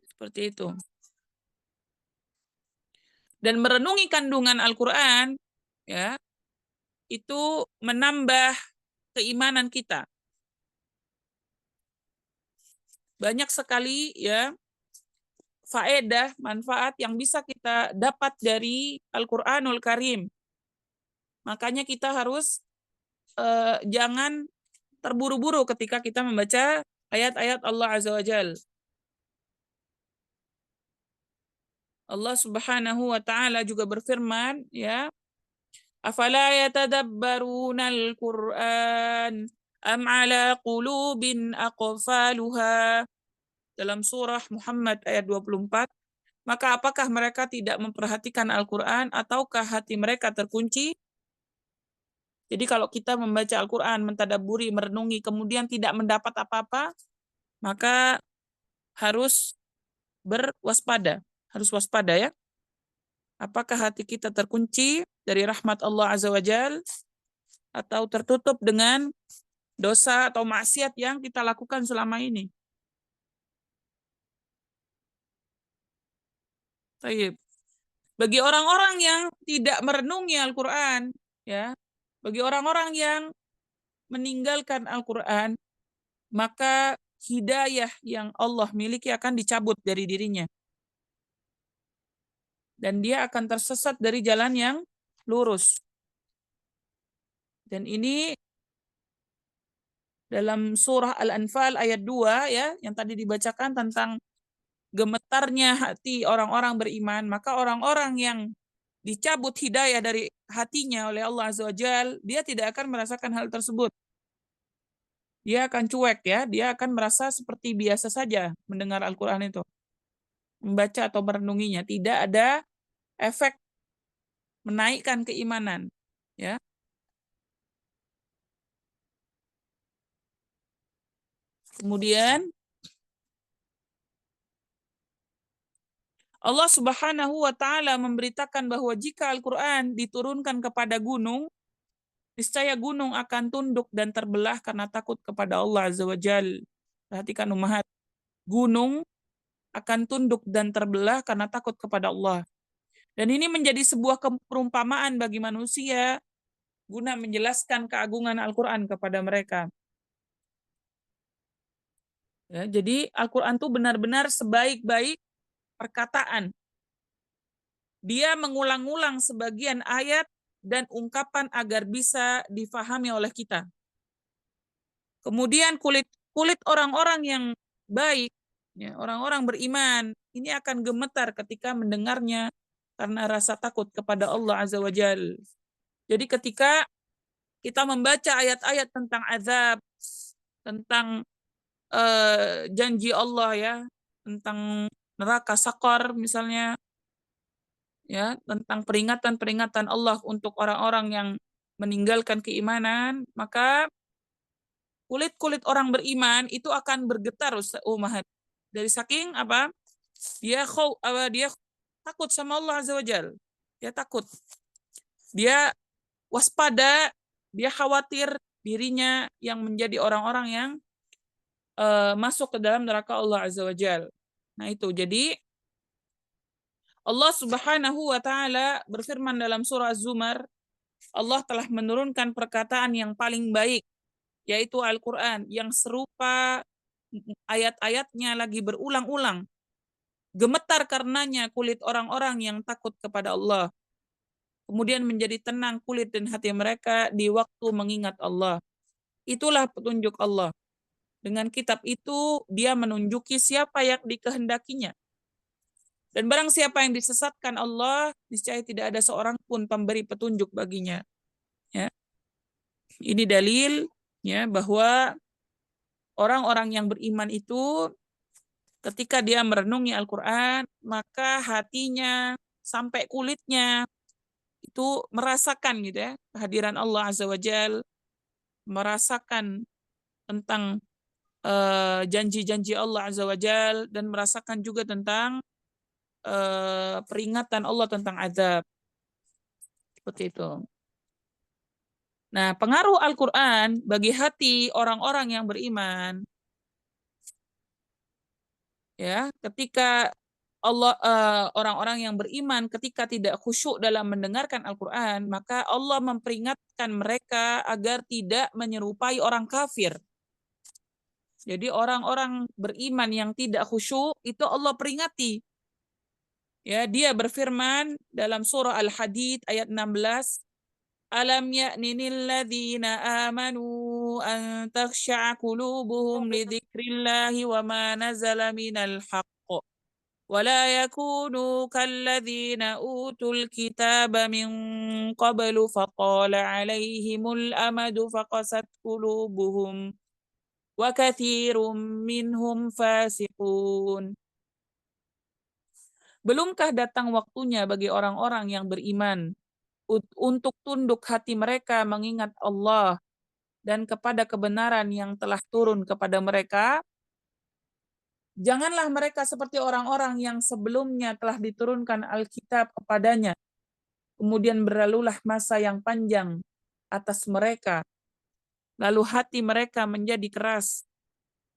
B: Seperti itu. Dan merenungi kandungan Al-Qur'an, ya, itu menambah keimanan kita. Banyak sekali, ya, faedah, manfaat yang bisa kita dapat dari Al-Qur'anul Karim. Makanya kita harus jangan terburu-buru ketika kita membaca ayat-ayat Allah Azza wa Jalla. Allah Subhanahu wa taala juga berfirman, ya, afala yatadabbarunal Qur'an am ala qulubin aqfaluha, dalam surah Muhammad ayat 24. Maka apakah mereka tidak memperhatikan Al-Qur'an ataukah hati mereka terkunci? Jadi kalau kita membaca Al-Qur'an, mentadabburi, merenungi, kemudian tidak mendapat apa-apa, maka harus berwaspada, harus waspada, ya. Apakah hati kita terkunci dari rahmat Allah Azza wa Jal atau tertutup dengan dosa atau maksiat yang kita lakukan selama ini? Baik. Bagi orang-orang yang tidak merenungi Al-Qur'an, ya, bagi orang-orang yang meninggalkan Al-Qur'an, maka hidayah yang Allah miliki akan dicabut dari dirinya. Dan dia akan tersesat dari jalan yang lurus. Dan ini dalam surah Al-Anfal ayat 2, ya, yang tadi dibacakan tentang gemetarnya hati orang-orang beriman, maka orang-orang yang dicabut hidayah dari hatinya oleh Allah Azza wa Jal, dia tidak akan merasakan hal tersebut. Dia akan cuek, ya, dia akan merasa seperti biasa saja mendengar Al-Qur'an itu. Membaca atau merenunginya, tidak ada efek menaikkan keimanan, ya. Kemudian Allah Subhanahu wa taala memberitakan bahwa jika Al-Qur'an diturunkan kepada gunung, niscaya gunung akan tunduk dan terbelah karena takut kepada Allah Azza wa Jal. Perhatikan ummahat, gunung akan tunduk dan terbelah karena takut kepada Allah. Dan ini menjadi sebuah perumpamaan bagi manusia guna menjelaskan keagungan Al-Qur'an kepada mereka. Ya, jadi Al-Qur'an itu benar-benar sebaik-baik perkataan. Dia mengulang-ulang sebagian ayat dan ungkapan agar bisa difahami oleh kita. Kemudian kulit orang-orang yang baik, ya, orang-orang beriman, ini akan gemetar ketika mendengarnya karena rasa takut kepada Allah Azza wa Jal. Jadi ketika kita membaca ayat-ayat tentang azab, tentang janji Allah ya, tentang neraka sakor misalnya, ya, tentang peringatan-peringatan Allah untuk orang-orang yang meninggalkan keimanan, maka kulit-kulit orang beriman itu akan bergetar umat. Dari saking apa? Dia takut sama Allah Azza wa Jal. Dia takut. Dia waspada, dia khawatir dirinya yang menjadi orang-orang yang masuk ke dalam neraka Allah Azza wa Jal. Nah itu, jadi Allah Subhanahu wa taala berfirman dalam surah Az-Zumar, Allah telah menurunkan perkataan yang paling baik, yaitu Al-Qur'an, yang serupa ayat-ayatnya lagi berulang-ulang. Gemetar karenanya kulit orang-orang yang takut kepada Allah. Kemudian menjadi tenang kulit dan hati mereka di waktu mengingat Allah. Itulah petunjuk Allah. Dengan kitab itu, dia menunjuki siapa yang dikehendakinya. Dan barang siapa yang disesatkan Allah, niscaya tidak ada seorang pun pemberi petunjuk baginya. Ya. Ini dalil ya bahwa orang-orang yang beriman itu ketika dia merenungi Al-Quran, maka hatinya sampai kulitnya itu merasakan gitu ya kehadiran Allah Azza wa Jal, merasakan tentang janji-janji Allah Azza wa Jal, dan merasakan juga tentang peringatan Allah tentang azab. Seperti itu. Nah, pengaruh Al-Quran bagi hati orang-orang yang beriman, ya, ketika orang-orang yang beriman ketika tidak khusyuk dalam mendengarkan Al-Quran, maka Allah memperingatkan mereka agar tidak menyerupai orang kafir. Jadi orang-orang beriman yang tidak khusyuk itu Allah peringati. Ya, dia berfirman dalam surah Al-Hadid ayat 16, Alam ya'ninil ladzina amanu an takhsha'a qulubuhum li dzikrillahi wa ma nazala minal haqq wa la yakunu kalladzina utul kitaba min qablu faqala 'alaihimul amadu faqasat qulubuhum wa katsirum minhum fasiqun. Belumkah datang waktunya bagi orang-orang yang beriman untuk tunduk hati mereka mengingat Allah dan kepada kebenaran yang telah turun kepada mereka? Janganlah mereka seperti orang-orang yang sebelumnya telah diturunkan Alkitab kepadanya. Kemudian berlalulah masa yang panjang atas mereka. Lalu hati mereka menjadi keras.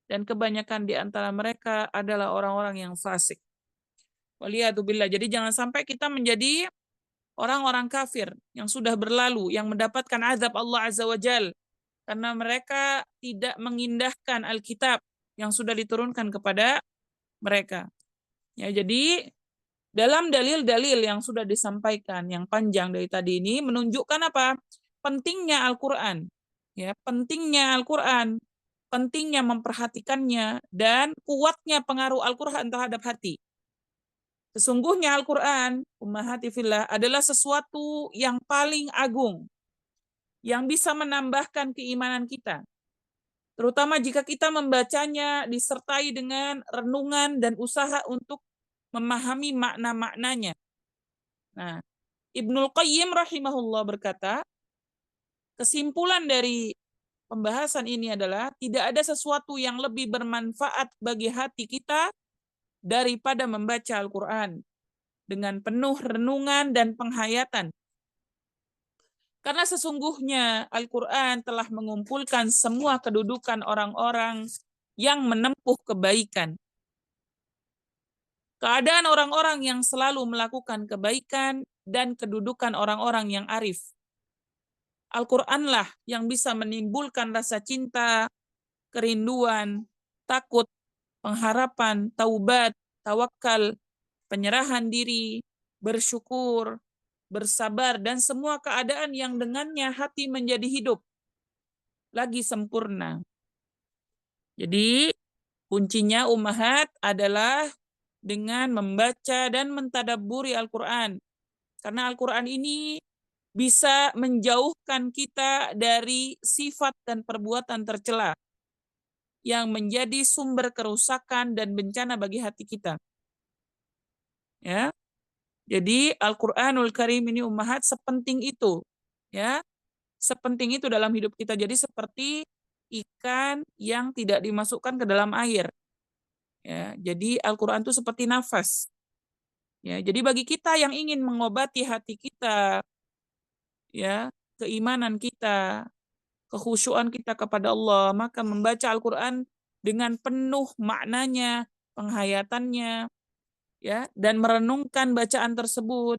B: Dan kebanyakan di antara mereka adalah orang-orang yang fasik. Waliyadzubillah. Jadi jangan sampai kita menjadi orang-orang kafir yang sudah berlalu, yang mendapatkan azab Allah Azza wa Jal, karena mereka tidak mengindahkan Alkitab yang sudah diturunkan kepada mereka. Ya, jadi dalam dalil-dalil yang sudah disampaikan yang panjang dari tadi ini menunjukkan apa? Pentingnya Al-Qur'an. Ya, pentingnya Al-Qur'an, pentingnya memperhatikannya, dan kuatnya pengaruh Al-Qur'an terhadap hati. Sesungguhnya Al-Quran, ummahati fillah, adalah sesuatu yang paling agung, yang bisa menambahkan keimanan kita. Terutama jika kita membacanya disertai dengan renungan dan usaha untuk memahami makna-maknanya. Nah, Ibnul Qayyim rahimahullah berkata, kesimpulan dari pembahasan ini adalah tidak ada sesuatu yang lebih bermanfaat bagi hati kita daripada membaca Al-Quran. dengan penuh renungan dan penghayatan. Karena sesungguhnya Al-Quran telah mengumpulkan semua kedudukan orang-orang yang menempuh kebaikan. Keadaan orang-orang yang selalu melakukan kebaikan dan kedudukan orang-orang yang arif. Al-Quranlah yang bisa menimbulkan rasa cinta, kerinduan, takut, pengharapan, taubat, tawakal, penyerahan diri, bersyukur, bersabar, dan semua keadaan yang dengannya hati menjadi hidup lagi sempurna. Jadi kuncinya ummahat adalah dengan membaca dan mentadabburi Al-Quran. Karena Al-Quran ini bisa menjauhkan kita dari sifat dan perbuatan tercela yang menjadi sumber kerusakan dan bencana bagi hati kita. Ya. Jadi Al-Qur'anul Karim ini ummahat sepenting itu. Ya. Sepenting itu dalam hidup kita. Jadi seperti ikan yang tidak dimasukkan ke dalam air. Ya, jadi Al-Qur'an itu seperti nafas. Ya, jadi bagi kita yang ingin mengobati hati kita, ya, keimanan kita, kekhusyuan kita kepada Allah, maka membaca Al-Qur'an dengan penuh maknanya, penghayatannya, ya, dan merenungkan bacaan tersebut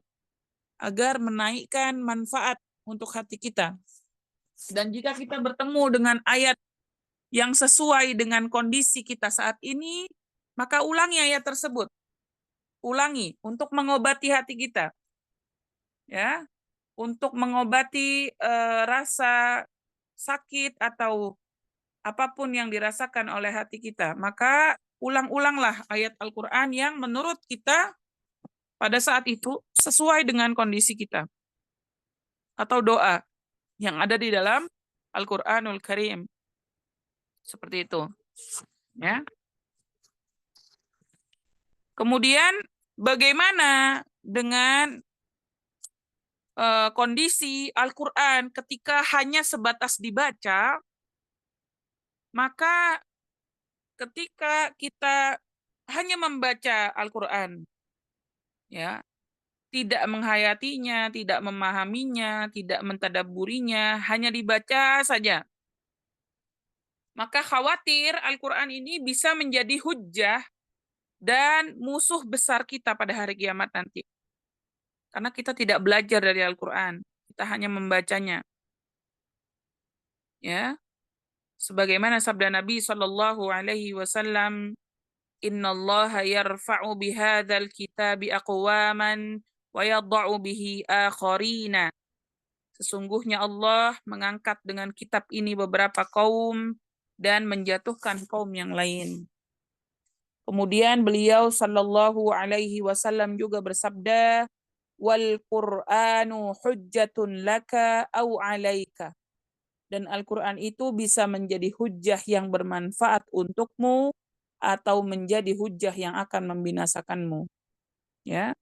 B: agar menaikkan manfaat untuk hati kita. Dan jika kita bertemu dengan ayat yang sesuai dengan kondisi kita saat ini, maka ulangi ayat tersebut. Ulangi untuk mengobati hati kita. Ya, untuk mengobati rasa sakit atau apapun yang dirasakan oleh hati kita. Maka ulang-ulanglah ayat Al-Qur'an yang menurut kita pada saat itu sesuai dengan kondisi kita. Atau doa yang ada di dalam Al-Qur'anul Karim. Seperti itu. Ya. Kemudian bagaimana dengan kondisi Al-Quran ketika hanya sebatas dibaca, maka ketika kita hanya membaca Al-Quran, ya, tidak menghayatinya, tidak memahaminya, tidak mentadabburinya, hanya dibaca saja, maka khawatir Al-Quran ini bisa menjadi hujjah dan musuh besar kita pada hari kiamat nanti. Karena kita tidak belajar dari Al-Quran, kita hanya membacanya. Ya, sebagaimana sabda Nabi Shallallahu Alaihi Wasallam, Innallaha yarfa'u bihadzal kitabi aqwaman wa yadha'u bihi akharina. Sesungguhnya Allah mengangkat dengan kitab ini beberapa kaum dan menjatuhkan kaum yang lain. Kemudian beliau Shallallahu Alaihi Wasallam juga bersabda, wal Qur'anu hujjatun laka au alaika. Dan Al-Quran itu bisa menjadi hujjah yang bermanfaat untukmu atau menjadi hujjah yang akan membinasakanmu. Ya.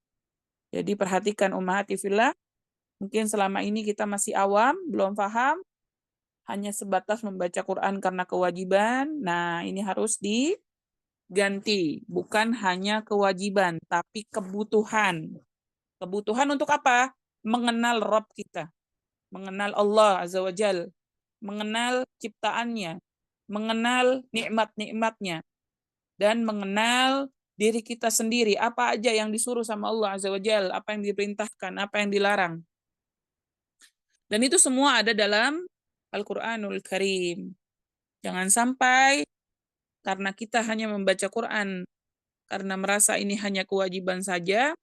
B: Jadi perhatikan ummahati fillah, mungkin selama ini kita masih awam, belum paham, hanya sebatas membaca Quran karena kewajiban. Nah, ini harus diganti, bukan hanya kewajiban, tapi kebutuhan. Kebutuhan untuk apa? Mengenal Rabb kita, mengenal Allah Azza wa Jalla, mengenal ciptaannya, mengenal nikmat-nikmatnya, dan mengenal diri kita sendiri, apa aja yang disuruh sama Allah Azza wa Jalla, apa yang diperintahkan, apa yang dilarang. Dan itu semua ada dalam Al-Qur'anul Karim. Jangan sampai karena kita hanya membaca Quran karena merasa ini hanya kewajiban saja,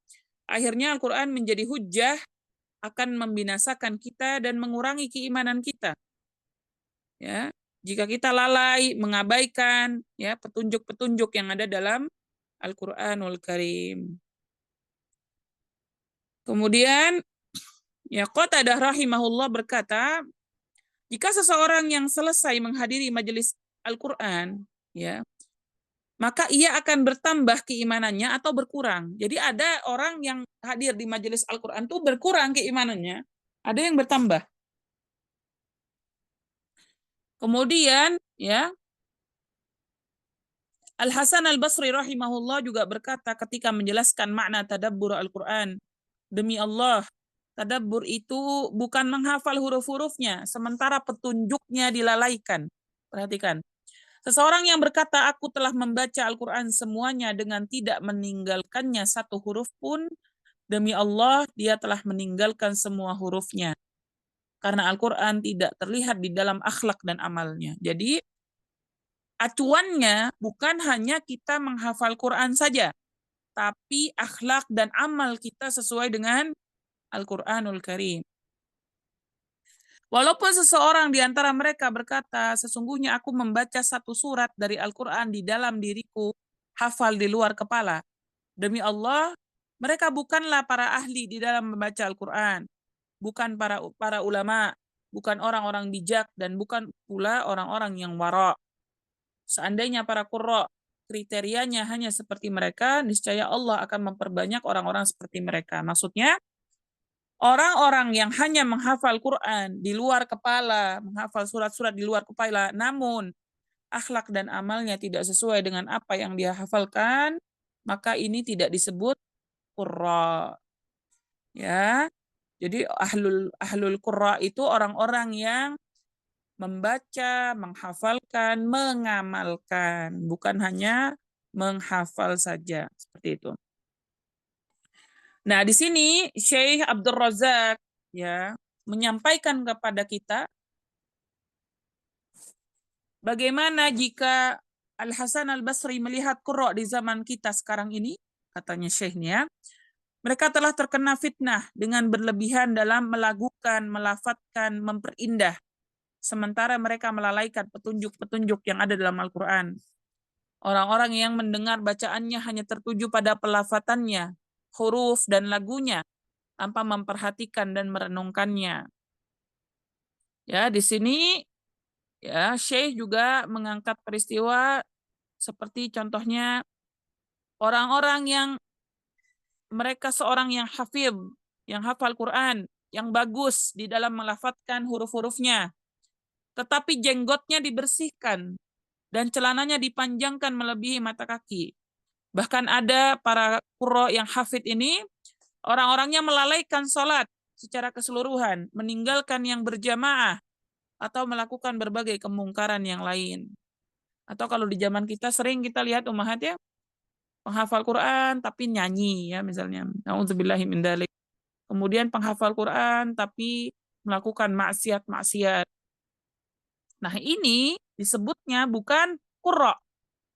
B: akhirnya Al-Quran menjadi hujjah akan membinasakan kita dan mengurangi keimanan kita. Ya, jika kita lalai mengabaikan ya petunjuk-petunjuk yang ada dalam Al-Qur'anul Karim. Kemudian ya Qatadah rahimahullah berkata, jika seseorang yang selesai menghadiri majelis Al-Qur'an, ya, maka ia akan bertambah keimanannya atau berkurang. Jadi ada orang yang hadir di majelis Al-Qur'an itu berkurang keimanannya, ada yang bertambah. Kemudian ya Al-Hasan Al-Basri rahimahullah juga berkata ketika menjelaskan makna tadabbur Al-Quran, demi Allah, tadabbur itu bukan menghafal huruf-hurufnya, sementara petunjuknya dilalaikan. Perhatikan. Seseorang yang berkata, aku telah membaca Al-Quran semuanya dengan tidak meninggalkannya satu huruf pun, demi Allah, dia telah meninggalkan semua hurufnya. Karena Al-Quran tidak terlihat di dalam akhlak dan amalnya. Jadi, acuannya bukan hanya kita menghafal Quran saja, tapi akhlak dan amal kita sesuai dengan Al-Quranul Karim. Walaupun seseorang di antara mereka berkata, sesungguhnya aku membaca satu surat dari Al-Quran di dalam diriku, hafal di luar kepala. Demi Allah, mereka bukanlah para ahli di dalam membaca Al-Quran, bukan para ulama, bukan orang-orang bijak, dan bukan pula orang-orang yang wara. Seandainya para qurra kriterianya hanya seperti mereka, niscaya Allah akan memperbanyak orang-orang seperti mereka. Maksudnya, orang-orang yang hanya menghafal Quran di luar kepala, menghafal surat-surat di luar kepala, namun akhlak dan amalnya tidak sesuai dengan apa yang dia hafalkan, maka ini tidak disebut qurra. Ya. Jadi ahlul qurra itu orang-orang yang membaca, menghafalkan, mengamalkan, bukan hanya menghafal saja, seperti itu. Nah, di sini Syekh Abdul Razak ya menyampaikan kepada kita bagaimana jika Al-Hasan Al-Basri melihat qurra di zaman kita sekarang ini, katanya Syekhnya, mereka telah terkena fitnah dengan berlebihan dalam melakukan, melafatkan, memperindah, sementara mereka melalaikan petunjuk-petunjuk yang ada dalam Al-Quran. Orang-orang yang mendengar bacaannya hanya tertuju pada pelafatannya, huruf dan lagunya, tanpa memperhatikan dan merenungkannya. Ya, di sini ya Syekh juga mengangkat peristiwa seperti contohnya orang-orang yang mereka seorang yang hafid, yang hafal Quran, yang bagus di dalam melafadzkan huruf-hurufnya, tetapi jenggotnya dibersihkan dan celananya dipanjangkan melebihi mata kaki. Bahkan ada para qurra yang hafid ini, orang-orangnya melalaikan sholat secara keseluruhan, meninggalkan yang berjamaah, atau melakukan berbagai kemungkaran yang lain. Atau kalau di zaman kita sering kita lihat ummahat ya, penghafal Quran tapi nyanyi ya misalnya. Nauzubillahi min dzalik. Kemudian penghafal Quran tapi melakukan maksiat-maksiat. Nah, ini disebutnya bukan qurra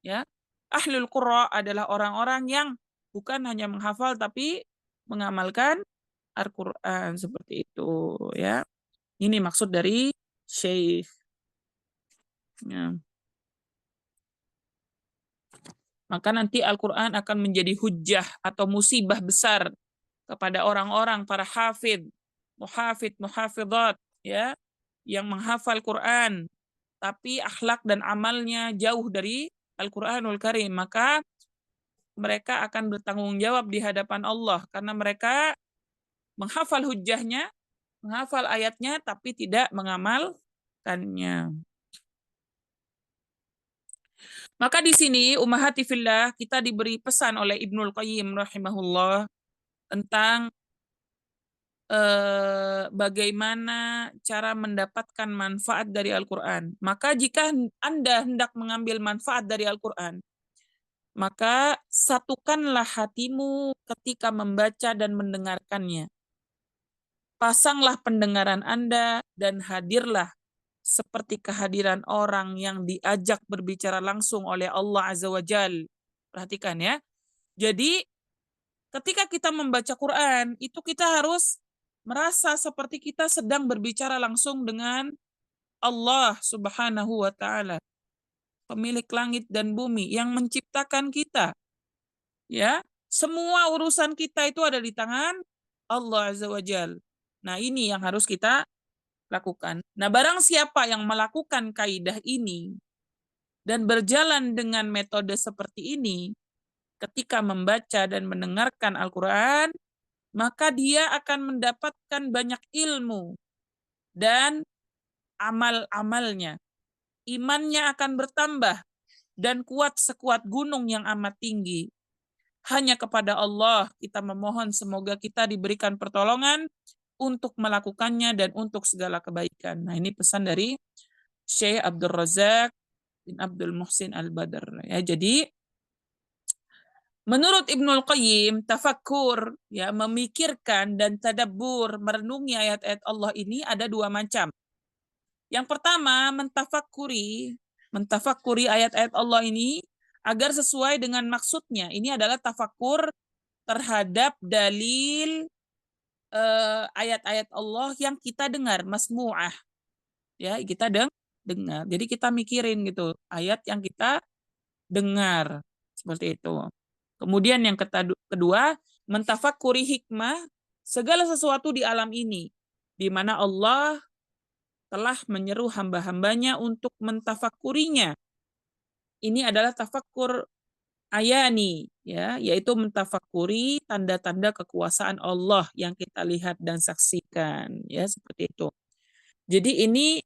B: ya. Ahlul qurra adalah orang-orang yang bukan hanya menghafal tapi mengamalkan Al-Qur'an seperti itu ya. Ini maksud dari Syekh. Ya. Maka nanti Al-Qur'an akan menjadi hujjah atau musibah besar kepada orang-orang para hafid, muhafid, muhafidhat ya, yang menghafal Quran tapi akhlak dan amalnya jauh dari Al-Qur'anul Karim, maka mereka akan bertanggung jawab di hadapan Allah karena mereka menghafal hujjahnya, menghafal ayatnya tapi tidak mengamalkannya. Maka di sini ummahati fillah kita diberi pesan oleh Ibnul Qayyim rahimahullah tentang bagaimana cara mendapatkan manfaat dari Al-Quran. Maka jika Anda hendak mengambil manfaat dari Al-Quran, maka satukanlah hatimu ketika membaca dan mendengarkannya. Pasanglah pendengaran Anda dan hadirlah seperti kehadiran orang yang diajak berbicara langsung oleh Allah Azza wa Jal. Perhatikan ya. Jadi ketika kita membaca Quran, itu kita harus merasa seperti kita sedang berbicara langsung dengan Allah Subhanahu wa taala, pemilik langit dan bumi yang menciptakan kita. Ya, semua urusan kita itu ada di tangan Allah Azza wa Jal. Nah, ini yang harus kita lakukan. Nah, barang siapa yang melakukan kaidah ini dan berjalan dengan metode seperti ini ketika membaca dan mendengarkan Al-Quran, maka dia akan mendapatkan banyak ilmu dan amal-amalnya. Imannya akan bertambah dan kuat sekuat gunung yang amat tinggi. Hanya kepada Allah kita memohon semoga kita diberikan pertolongan untuk melakukannya dan untuk segala kebaikan. Nah, ini pesan dari Syekh Abdul Razak bin Abdul Muhsin Al-Badr. Ya, jadi menurut Ibnul Qayyim, tafakkur, ya, memikirkan dan tadabbur, merenungi ayat-ayat Allah ini ada dua macam. Yang pertama, mentafakuri ayat-ayat Allah ini agar sesuai dengan maksudnya. Ini adalah tafakkur terhadap dalil ayat-ayat Allah yang kita dengar, masmu'ah. Ya, kita dengar. Jadi kita mikirin gitu, ayat yang kita dengar. Seperti itu. Kemudian yang kedua, mentafakuri hikmah segala sesuatu di alam ini, di mana Allah telah menyeru hamba-hambanya untuk mentafakurinya. Ini adalah tafakkur ayani, ya, yaitu mentafakuri tanda-tanda kekuasaan Allah yang kita lihat dan saksikan, ya, seperti itu. Jadi ini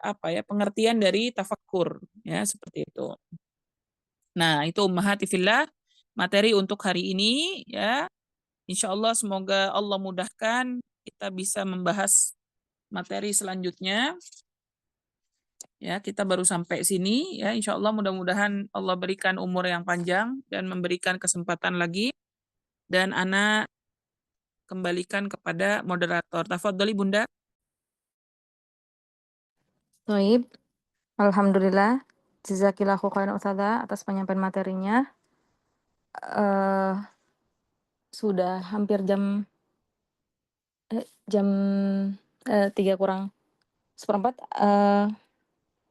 B: apa ya, pengertian dari tafakkur, ya, seperti itu. Nah, itu ummahati fillah, materi untuk hari ini, ya. Insya Allah semoga Allah mudahkan kita bisa membahas materi selanjutnya. Ya, kita baru sampai sini, ya. Insya Allah mudah-mudahan Allah berikan umur yang panjang dan memberikan kesempatan lagi. Dan Ana kembalikan kepada moderator. Tafadhali Bunda.
A: Baik, alhamdulillah. Jazakillahu khairan Ustazah atas penyampaian materinya. Sudah hampir jam 3:04.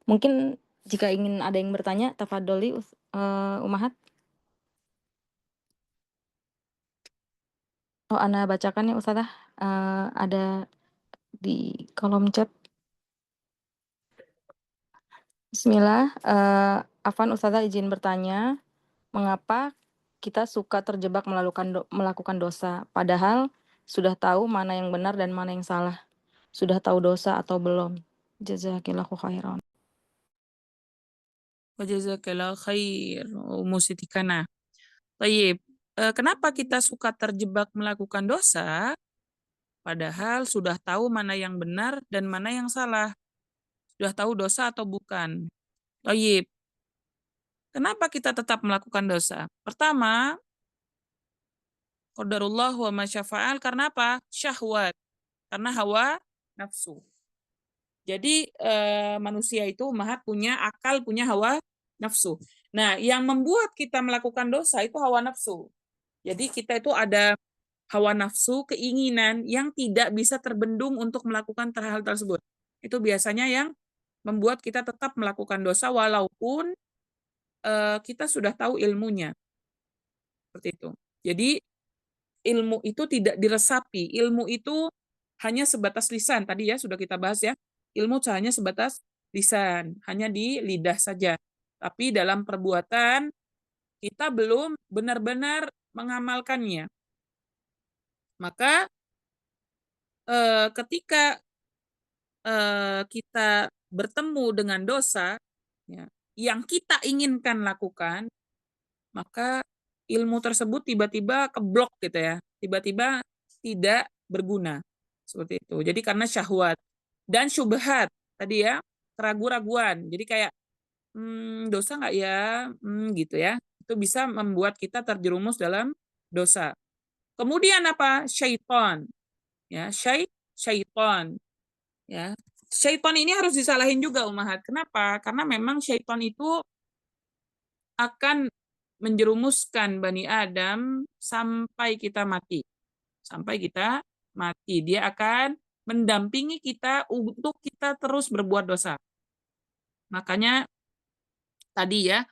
A: Mungkin jika ingin ada yang bertanya, tafadholi Ummahat. Oh, Ana bacakan ya Ustazah. Ada di kolom chat. Bismillah. Afwan Ustazah izin bertanya, mengapa kita suka terjebak melakukan dosa, padahal sudah tahu mana yang benar dan mana yang salah? Sudah tahu dosa atau belum? Jazakillahu khairan.
B: Wajazakallahu khair. Ummu Siti Kana. Tayyib. Kenapa kita suka terjebak melakukan dosa, padahal sudah tahu mana yang benar dan mana yang salah? Sudah tahu dosa atau bukan? Tayyib. Kenapa kita tetap melakukan dosa? Pertama, qadarullah wa masyafa'al, karena apa? Syahwat. Karena hawa nafsu. Jadi manusia itu mahat punya akal, punya hawa nafsu. Nah, yang membuat kita melakukan dosa itu hawa nafsu. Jadi kita itu ada hawa nafsu, keinginan yang tidak bisa terbendung untuk melakukan hal tersebut. Itu biasanya yang membuat kita tetap melakukan dosa walaupun kita sudah tahu ilmunya. Seperti itu. Jadi ilmu itu tidak diresapi. Ilmu itu hanya sebatas lisan. Tadi ya sudah kita bahas ya. Ilmu hanya sebatas lisan, hanya di lidah saja. Tapi dalam perbuatan kita belum benar-benar mengamalkannya. Maka ketika kita bertemu dengan dosa, ya, yang kita inginkan lakukan, maka ilmu tersebut tiba-tiba keblok gitu ya, tiba-tiba tidak berguna. Seperti itu. Jadi karena syahwat dan syubhat tadi ya, keraguan-raguan. Jadi kayak dosa nggak ya, gitu ya. Itu bisa membuat kita terjerumus dalam dosa. Kemudian apa? Syaitan. Ya, syaitan. Ya. Syaitan ini harus disalahin juga Ummahat. Kenapa? Karena memang syaitan itu akan menjerumuskan Bani Adam sampai kita mati. Sampai kita mati. Dia akan mendampingi kita untuk kita terus berbuat dosa. Makanya tadi ya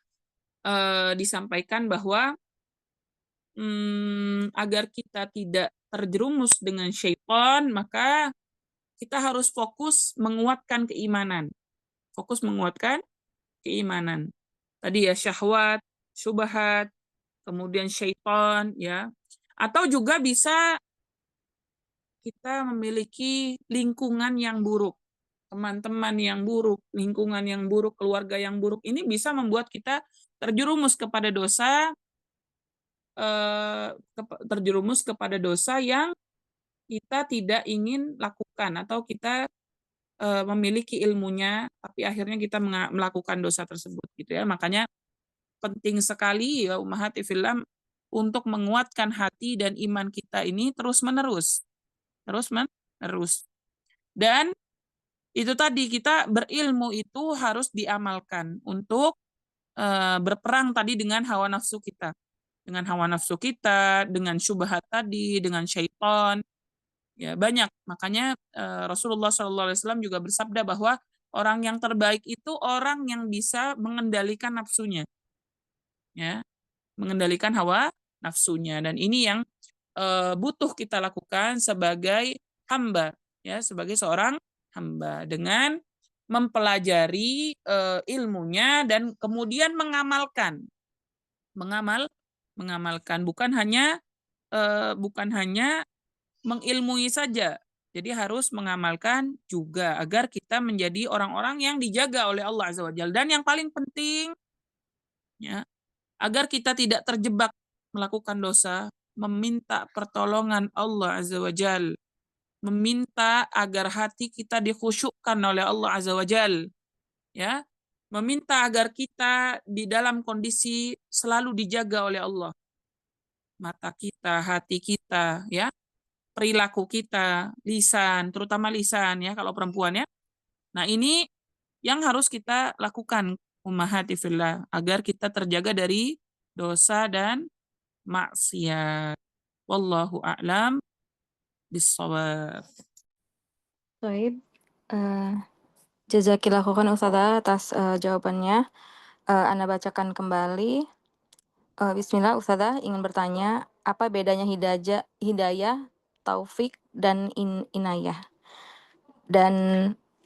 B: disampaikan bahwa agar kita tidak terjerumus dengan syaitan, maka kita harus fokus menguatkan keimanan. Fokus menguatkan keimanan. Tadi ya syahwat, syubhat, kemudian syaitan ya. Atau juga bisa kita memiliki lingkungan yang buruk. teman-teman yang buruk, lingkungan yang buruk, keluarga yang buruk ini bisa membuat kita terjerumus kepada dosa, terjerumus kepada dosa yang kita tidak ingin lakukan, atau kita memiliki ilmunya tapi akhirnya kita melakukan dosa tersebut gitu ya. Makanya penting sekali ya ummahati fillah untuk menguatkan hati dan iman kita ini terus-menerus. Terus-menerus. Dan itu tadi, kita berilmu itu harus diamalkan untuk berperang tadi dengan hawa nafsu kita. Dengan hawa nafsu kita, dengan syubhat tadi, dengan syaitan. Ya, banyak. Makanya Rasulullah SAW juga bersabda bahwa orang yang terbaik itu orang yang bisa mengendalikan nafsunya. Ya, mengendalikan hawa nafsunya. Dan ini yang butuh kita lakukan sebagai hamba, ya, sebagai seorang hamba, dengan mempelajari ilmunya dan kemudian mengamalkan, bukan hanya mengilmui saja. Jadi harus mengamalkan juga agar kita menjadi orang-orang yang dijaga oleh Allah Azza wa Jalla. Dan yang paling penting, ya, agar kita tidak terjebak melakukan dosa, meminta pertolongan Allah Azza wa Jalla, meminta agar hati kita dikhusyukkan oleh Allah Azza wa Jalla, ya, meminta agar kita di dalam kondisi selalu dijaga oleh Allah, mata kita, hati kita, ya, perilaku kita, lisan, terutama lisan ya kalau perempuan ya. Nah, ini yang harus kita lakukan ummahati fillah agar kita terjaga dari dosa dan maksiat. Wallahu a'lam bissawab.
A: Baik, jazakillah khairan Ustazah atas jawabannya. Anda bacakan kembali. Bismillah, Ustazah ingin bertanya, apa bedanya hidayah, taufik, dan inayah? Dan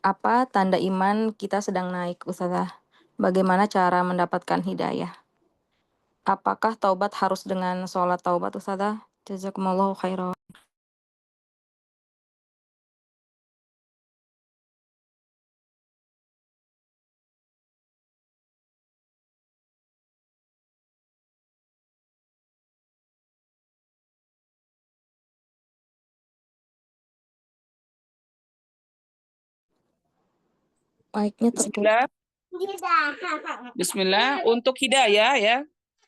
A: apa tanda iman kita sedang naik, Ustazah? Bagaimana cara mendapatkan hidayah? Apakah taubat harus dengan sholat taubat, Ustazah? Jazakumullahu khairan. Mic-nya tertutup.
B: Bismillah. Bismillah. Untuk hidayah ya.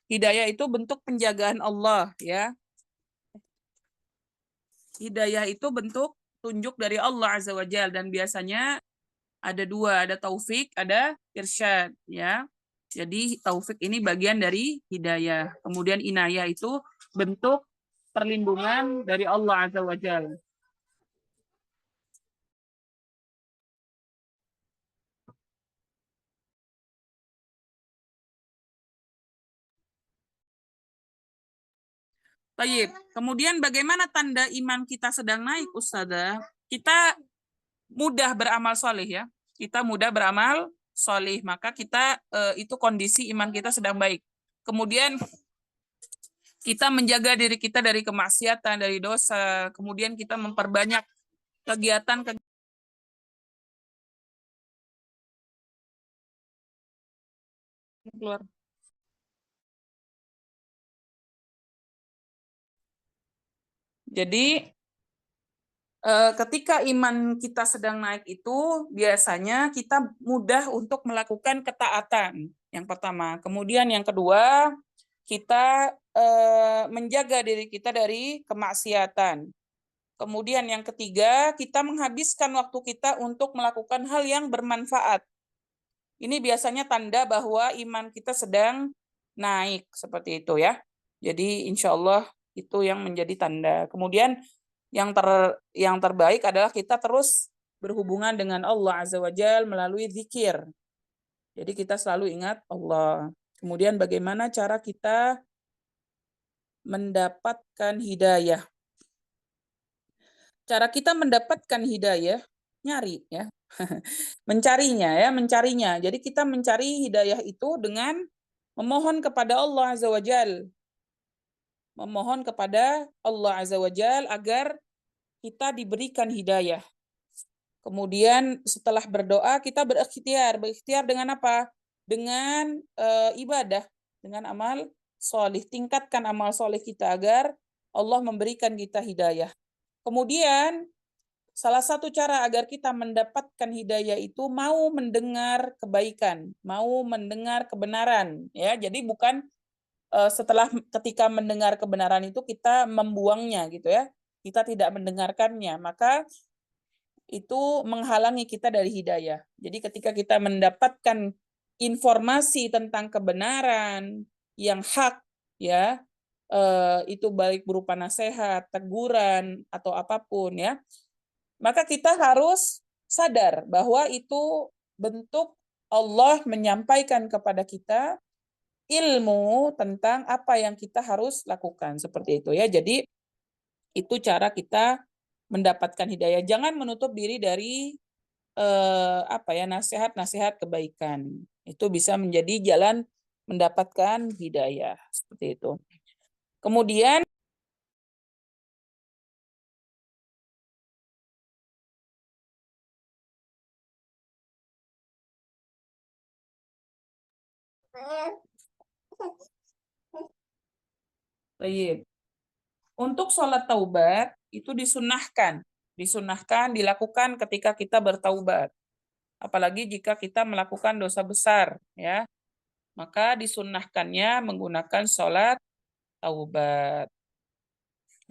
B: Hidayah itu bentuk penjagaan Allah ya. Hidayah itu bentuk tunjuk dari Allah Azza wa Jalla, dan biasanya ada dua, ada taufik, ada irsyad ya. Jadi taufik ini bagian dari hidayah. Kemudian inayah itu bentuk perlindungan dari Allah Azza wa Jalla. Baik. Kemudian bagaimana tanda iman kita sedang naik, Ustazah? Kita mudah beramal soleh ya. Kita mudah beramal soleh, maka kita itu kondisi iman kita sedang baik. Kemudian kita menjaga diri kita dari kemaksiatan, dari dosa. Kemudian kita memperbanyak kegiatan keluar. Jadi ketika iman kita sedang naik itu biasanya kita mudah untuk melakukan ketaatan. Yang pertama. Kemudian yang kedua, kita menjaga diri kita dari kemaksiatan. Kemudian yang ketiga, kita menghabiskan waktu kita untuk melakukan hal yang bermanfaat. Ini biasanya tanda bahwa iman kita sedang naik, seperti itu ya. Jadi insya Allah itu yang menjadi tanda. Kemudian yang terbaik adalah kita terus berhubungan dengan Allah Azza wa Jalla melalui zikir. Jadi kita selalu ingat Allah. Kemudian bagaimana cara kita mendapatkan hidayah? Cara kita mendapatkan hidayah, nyari ya. mencarinya. Jadi kita mencari hidayah itu dengan memohon kepada Allah Azza wa Jalla. Memohon kepada Allah Azza wa Jalla agar kita diberikan hidayah. Kemudian setelah berdoa kita berikhtiar. Berikhtiar dengan apa? Dengan ibadah, dengan amal solih. Tingkatkan amal solih kita agar Allah memberikan kita hidayah. Kemudian salah satu cara agar kita mendapatkan hidayah itu mau mendengar kebaikan, mau mendengar kebenaran, ya. Jadi bukan setelah ketika mendengar kebenaran itu kita membuangnya gitu ya. Kita tidak mendengarkannya, maka itu menghalangi kita dari hidayah. Jadi ketika kita mendapatkan informasi tentang kebenaran yang hak, ya, itu baik berupa nasihat, teguran atau apapun, ya, maka kita harus sadar bahwa itu bentuk Allah menyampaikan kepada kita ilmu tentang apa yang kita harus lakukan, seperti itu ya. Jadi itu cara kita mendapatkan hidayah. Jangan menutup diri dari nasihat-nasihat kebaikan. Itu bisa menjadi jalan mendapatkan hidayah, seperti itu. Kemudian untuk sholat taubat itu disunahkan dilakukan ketika kita bertaubat. Apalagi jika kita melakukan dosa besar, ya, maka disunahkannya menggunakan sholat taubat.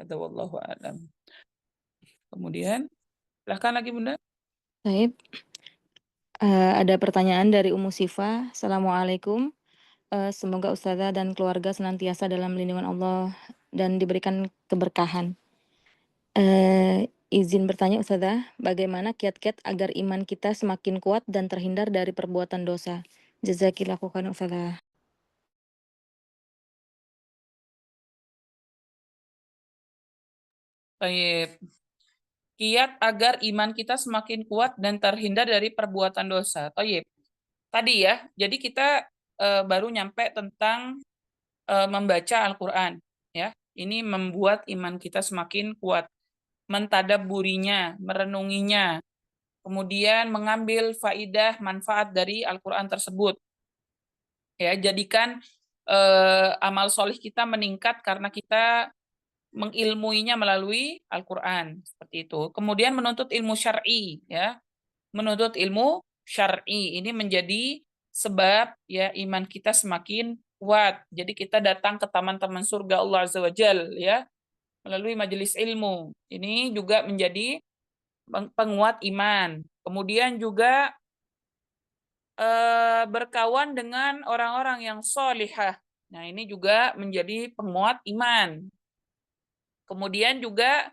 B: Ada wallahu a'lam. Kemudian, silahkan lagi Bunda.
A: Baik. Ada pertanyaan dari Ummu Sifa. Assalamualaikum. Semoga Ustazah dan keluarga senantiasa dalam lindungan Allah dan diberikan keberkahan. Izin bertanya Ustazah, bagaimana kiat-kiat agar iman kita semakin kuat dan terhindar dari perbuatan dosa? Jazakillahu khairan Ustazah.
B: Baik. Kiat agar iman kita semakin kuat dan terhindar dari perbuatan dosa. Baik. Tadi ya, jadi kita baru nyampe tentang membaca Al-Quran, ya. Ini membuat iman kita semakin kuat, mentadabburinya, merenunginya, kemudian mengambil faidah manfaat dari Al-Quran tersebut. Ya, jadikan amal solih kita meningkat karena kita mengilmuinya melalui Al-Quran, seperti itu. Kemudian menuntut ilmu syar'i, ya, menuntut ilmu syar'i ini menjadi sebab ya iman kita semakin kuat. Jadi kita datang ke taman-taman surga Allah Azza wa Jal, ya, melalui majelis ilmu. Ini juga menjadi penguat iman. Kemudian juga berkawan dengan orang-orang yang solihah. Nah, ini juga menjadi penguat iman. Kemudian juga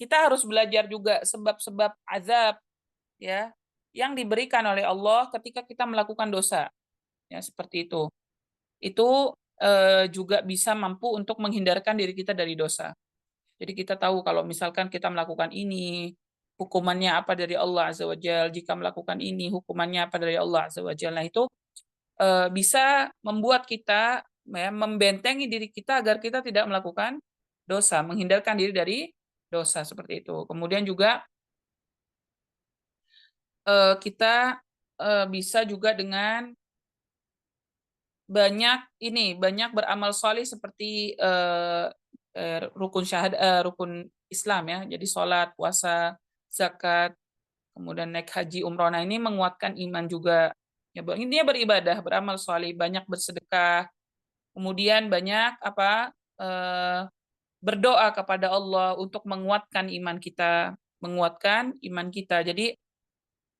B: kita harus belajar juga sebab-sebab azab, ya, yang diberikan oleh Allah ketika kita melakukan dosa, ya, seperti itu. Itu juga bisa mampu untuk menghindarkan diri kita dari dosa. Jadi kita tahu kalau misalkan kita melakukan ini, hukumannya apa dari Allah Azza wa Jalla, jika melakukan ini, hukumannya apa dari Allah Azza wa Jalla. Nah, itu bisa membuat kita, ya, membentengi diri kita agar kita tidak melakukan dosa, menghindarkan diri dari dosa, seperti itu. Kemudian juga kita bisa juga dengan banyak beramal soleh seperti rukun Islam, ya. Jadi sholat, puasa, zakat, kemudian naik haji, umroh. Nah, ini menguatkan iman juga. Ya, intinya beribadah, beramal soleh, banyak bersedekah, kemudian banyak berdoa kepada Allah untuk menguatkan iman kita, Jadi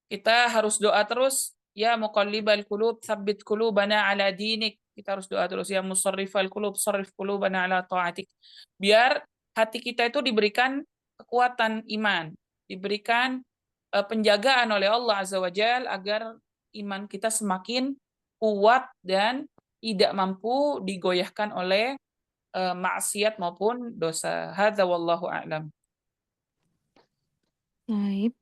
B: kita harus doa terus, ya muqallibal qulub, tsabbit qulubana ala dinik. Kita harus doa terus, ya musarrifal qulub, sarrif qulubana ala ta'atik. Biar hati kita itu diberikan kekuatan iman, diberikan penjagaan oleh Allah Azza wa Jal agar iman kita semakin kuat dan tidak mampu digoyahkan oleh maksiat maupun dosa. Hadza wallahu a'lam.
A: Baik.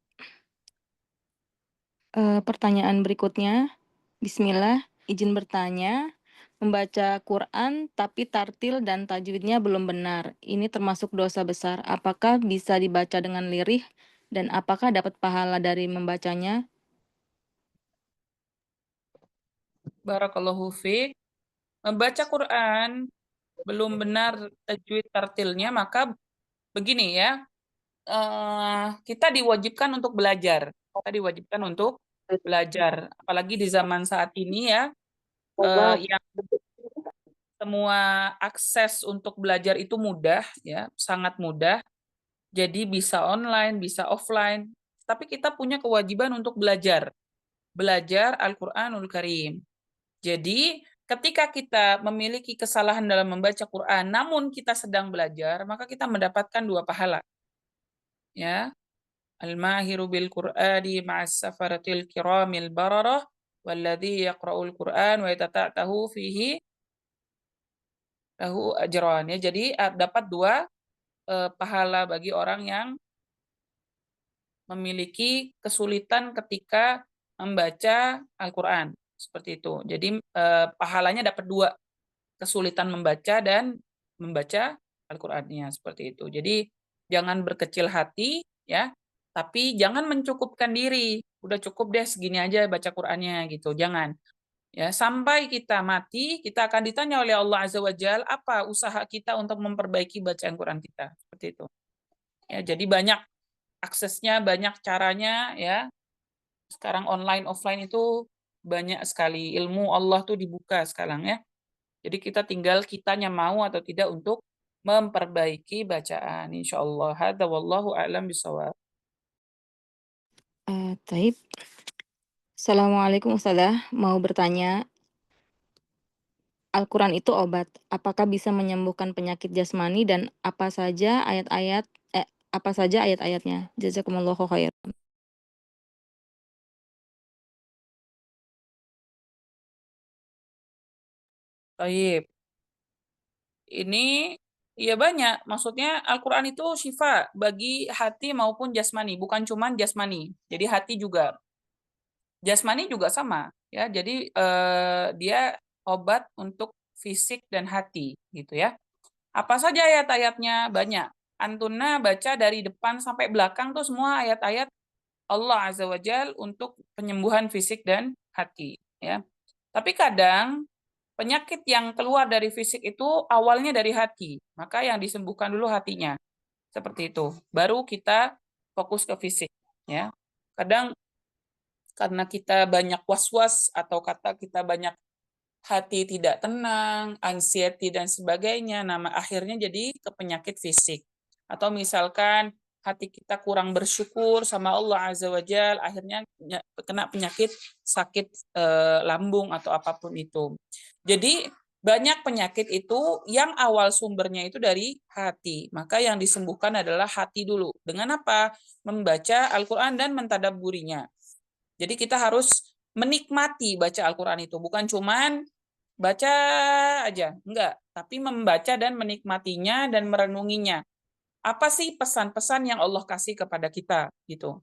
A: Pertanyaan berikutnya. Bismillah, izin bertanya, Membaca Quran tapi tartil dan tajwidnya belum benar. Ini termasuk dosa besar. Apakah bisa dibaca dengan lirih dan apakah dapat pahala dari membacanya?
B: Barakallahu fiik. Membaca Quran belum benar tajwid tartilnya, maka begini ya, kita diwajibkan untuk belajar. Kita diwajibkan untuk belajar. Apalagi di zaman saat ini ya, yang semua akses untuk belajar itu mudah ya, sangat mudah. Jadi bisa online, bisa offline. Tapi kita punya kewajiban untuk belajar. Belajar Al-Qur'anul Karim. Jadi, ketika kita memiliki kesalahan dalam membaca Quran, namun kita sedang belajar, maka kita mendapatkan 2 pahala. Ya, al-mahiru bil Qur'ani ma'as safaratil kiramil bararah walladzi yaqra'ul Qur'an wa yatata'tahu fihi lahu ajran. Ya, jadi dapat 2 pahala bagi orang yang memiliki kesulitan ketika membaca Al-Qur'an. Seperti itu. Jadi pahalanya dapat 2, kesulitan membaca dan membaca Al-Qur'annya, seperti itu. Jadi jangan berkecil hati ya, tapi jangan mencukupkan diri. Udah cukup deh segini aja baca Qur'annya gitu, jangan. Ya, sampai kita mati, kita akan ditanya oleh Allah Azza wa Jalla apa usaha kita untuk memperbaiki bacaan Quran kita, seperti itu. Ya, jadi banyak aksesnya, banyak caranya ya. Sekarang online offline itu banyak sekali. Ilmu Allah tuh dibuka sekarang ya. Jadi kita tinggal kitanya mau atau tidak untuk memperbaiki bacaan. Insyaallah. Hadza wallahu a'lam bishawab.
A: Taib. Assalamualaikum Ustazah, mau bertanya, Al-Quran itu obat. Apakah bisa menyembuhkan penyakit jasmani dan apa saja ayat-ayatnya? Jazakumullahu khair.
B: Baik. Ini ya banyak. Maksudnya Al-Qur'an itu syifa bagi hati maupun jasmani, bukan cuman jasmani. Jadi hati juga. Jasmani juga sama ya. Jadi dia obat untuk fisik dan hati gitu ya. Apa saja ayat-ayatnya? Banyak. Antuna baca dari depan sampai belakang tuh semua ayat-ayat Allah Azza wa Jal untuk penyembuhan fisik dan hati ya. Tapi kadang penyakit yang keluar dari fisik itu awalnya dari hati. Maka yang disembuhkan dulu hatinya. Seperti itu. Baru kita fokus ke fisik ya. Kadang karena kita banyak was-was atau kata kita banyak hati tidak tenang, anxiety dan sebagainya, nama akhirnya jadi ke penyakit fisik. Atau misalkan hati kita kurang bersyukur sama Allah Azza wa Jal, akhirnya kena penyakit sakit lambung atau apapun itu. Jadi banyak penyakit itu yang awal sumbernya itu dari hati. Maka yang disembuhkan adalah hati dulu. Dengan apa? Membaca Al-Quran dan mentadabburinya. Jadi kita harus menikmati baca Al-Quran itu. Bukan cuman baca aja, enggak. Tapi membaca dan menikmatinya dan merenunginya. Apa sih pesan-pesan yang Allah kasih kepada kita gitu.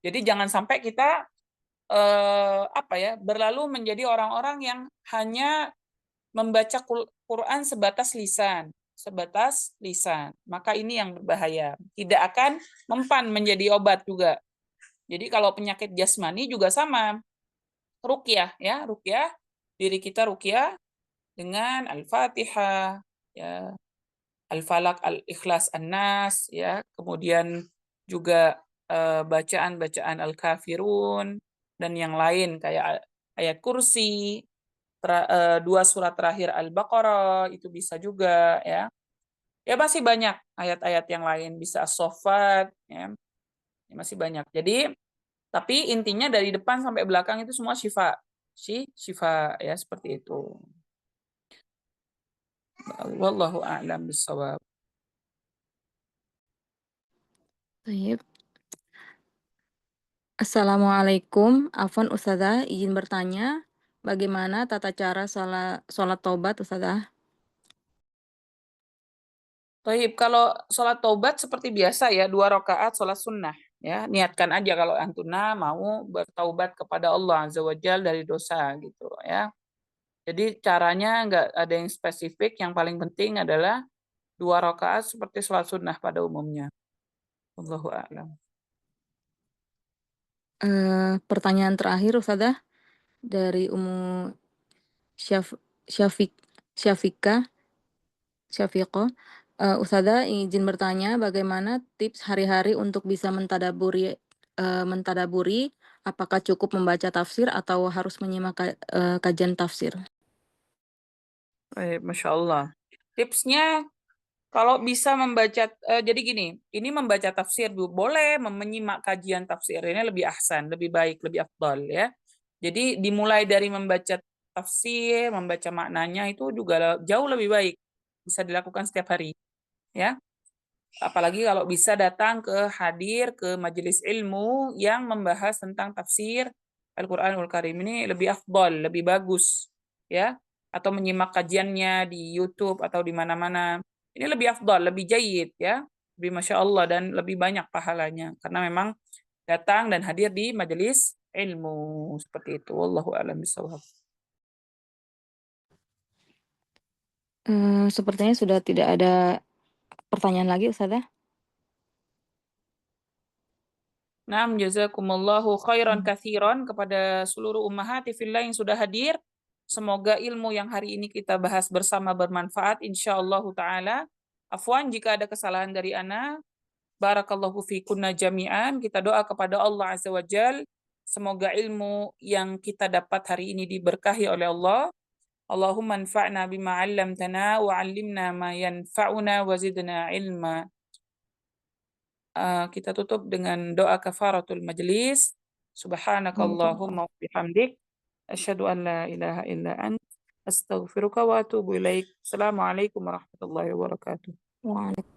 B: Jadi jangan sampai kita berlalu menjadi orang-orang yang hanya membaca Quran sebatas lisan. Maka ini yang berbahaya. Tidak akan mempan menjadi obat juga. Jadi kalau penyakit jasmani juga sama. Ruqyah ya, ruqyah, diri kita ruqyah dengan Al-Fatihah, ya, Al-Falaq, Al-Ikhlas, An-Nas, ya, kemudian juga bacaan-bacaan Al-Kafirun dan yang lain kayak ayat kursi, 2 surat terakhir Al-Baqarah itu bisa juga ya. Ya masih banyak ayat-ayat yang lain, bisa As-Saffat ya. Masih banyak. Jadi tapi intinya dari depan sampai belakang itu semua syifa. Syifa ya seperti itu. Wallahu a'lam bishawab.
A: Taib. Assalamualaikum, Afwan Ustazah, izin bertanya, bagaimana tata cara sholat taubat Ustazah?
B: Baik, kalau sholat taubat seperti biasa ya, 2 rakaat sholat sunnah. Ya, niatkan aja kalau antuna mau bertaubat kepada Allah Azza wa Jalla dari dosa gitu ya. Jadi caranya nggak ada yang spesifik, yang paling penting adalah 2 rakaat seperti sholat sunnah pada umumnya. Wallahu a'lam.
A: Pertanyaan terakhir Ustazah dari Ummu Syaf Syafik Syafiqah Syafiqah. Ustazah izin bertanya bagaimana tips hari-hari untuk bisa mentadaburi apakah cukup membaca tafsir atau harus menyimak kajian tafsir?
B: Baik, Masya Allah. Tipsnya kalau bisa membaca, jadi gini, ini membaca tafsir boleh, menyimak kajian tafsir ini lebih ahsan, lebih baik, lebih afdal ya. Jadi dimulai dari membaca tafsir, membaca maknanya itu juga jauh lebih baik. Bisa dilakukan setiap hari ya. Apalagi kalau bisa datang hadir ke majelis ilmu yang membahas tentang tafsir Al-Qur'anul Karim, ini lebih afdal, lebih bagus ya. Atau menyimak kajiannya di YouTube atau di mana-mana. Ini lebih afdal, lebih jayid ya. Lebih Masya Allah dan lebih banyak pahalanya. Karena memang datang dan hadir di majelis ilmu seperti itu. Wallahu a'lam bishawab.
A: Sepertinya sudah tidak ada pertanyaan lagi Ustazah.
B: Naam, jazakumullahu khairan katsiran kepada seluruh ummahati fillah yang sudah hadir. Semoga ilmu yang hari ini kita bahas bersama bermanfaat insyaallah taala. Afwan jika ada kesalahan dari ana. Barakallahu fikunna jami'an. Kita doa kepada Allah Azza wa Jal. Semoga ilmu yang kita dapat hari ini diberkahi oleh Allah. Allahumma anfa'na bima 'allamtana wa 'allimna ma yanfa'una wa zidna ilma. Kita tutup dengan doa kafaratul majlis. Subhanakallahumma wa bihamdik asyhadu an la ilaha illa ant astaghfiruka wa atubu ilaik. Assalamualaikum warahmatullahi wabarakatuh.
A: Waalaikumsalam.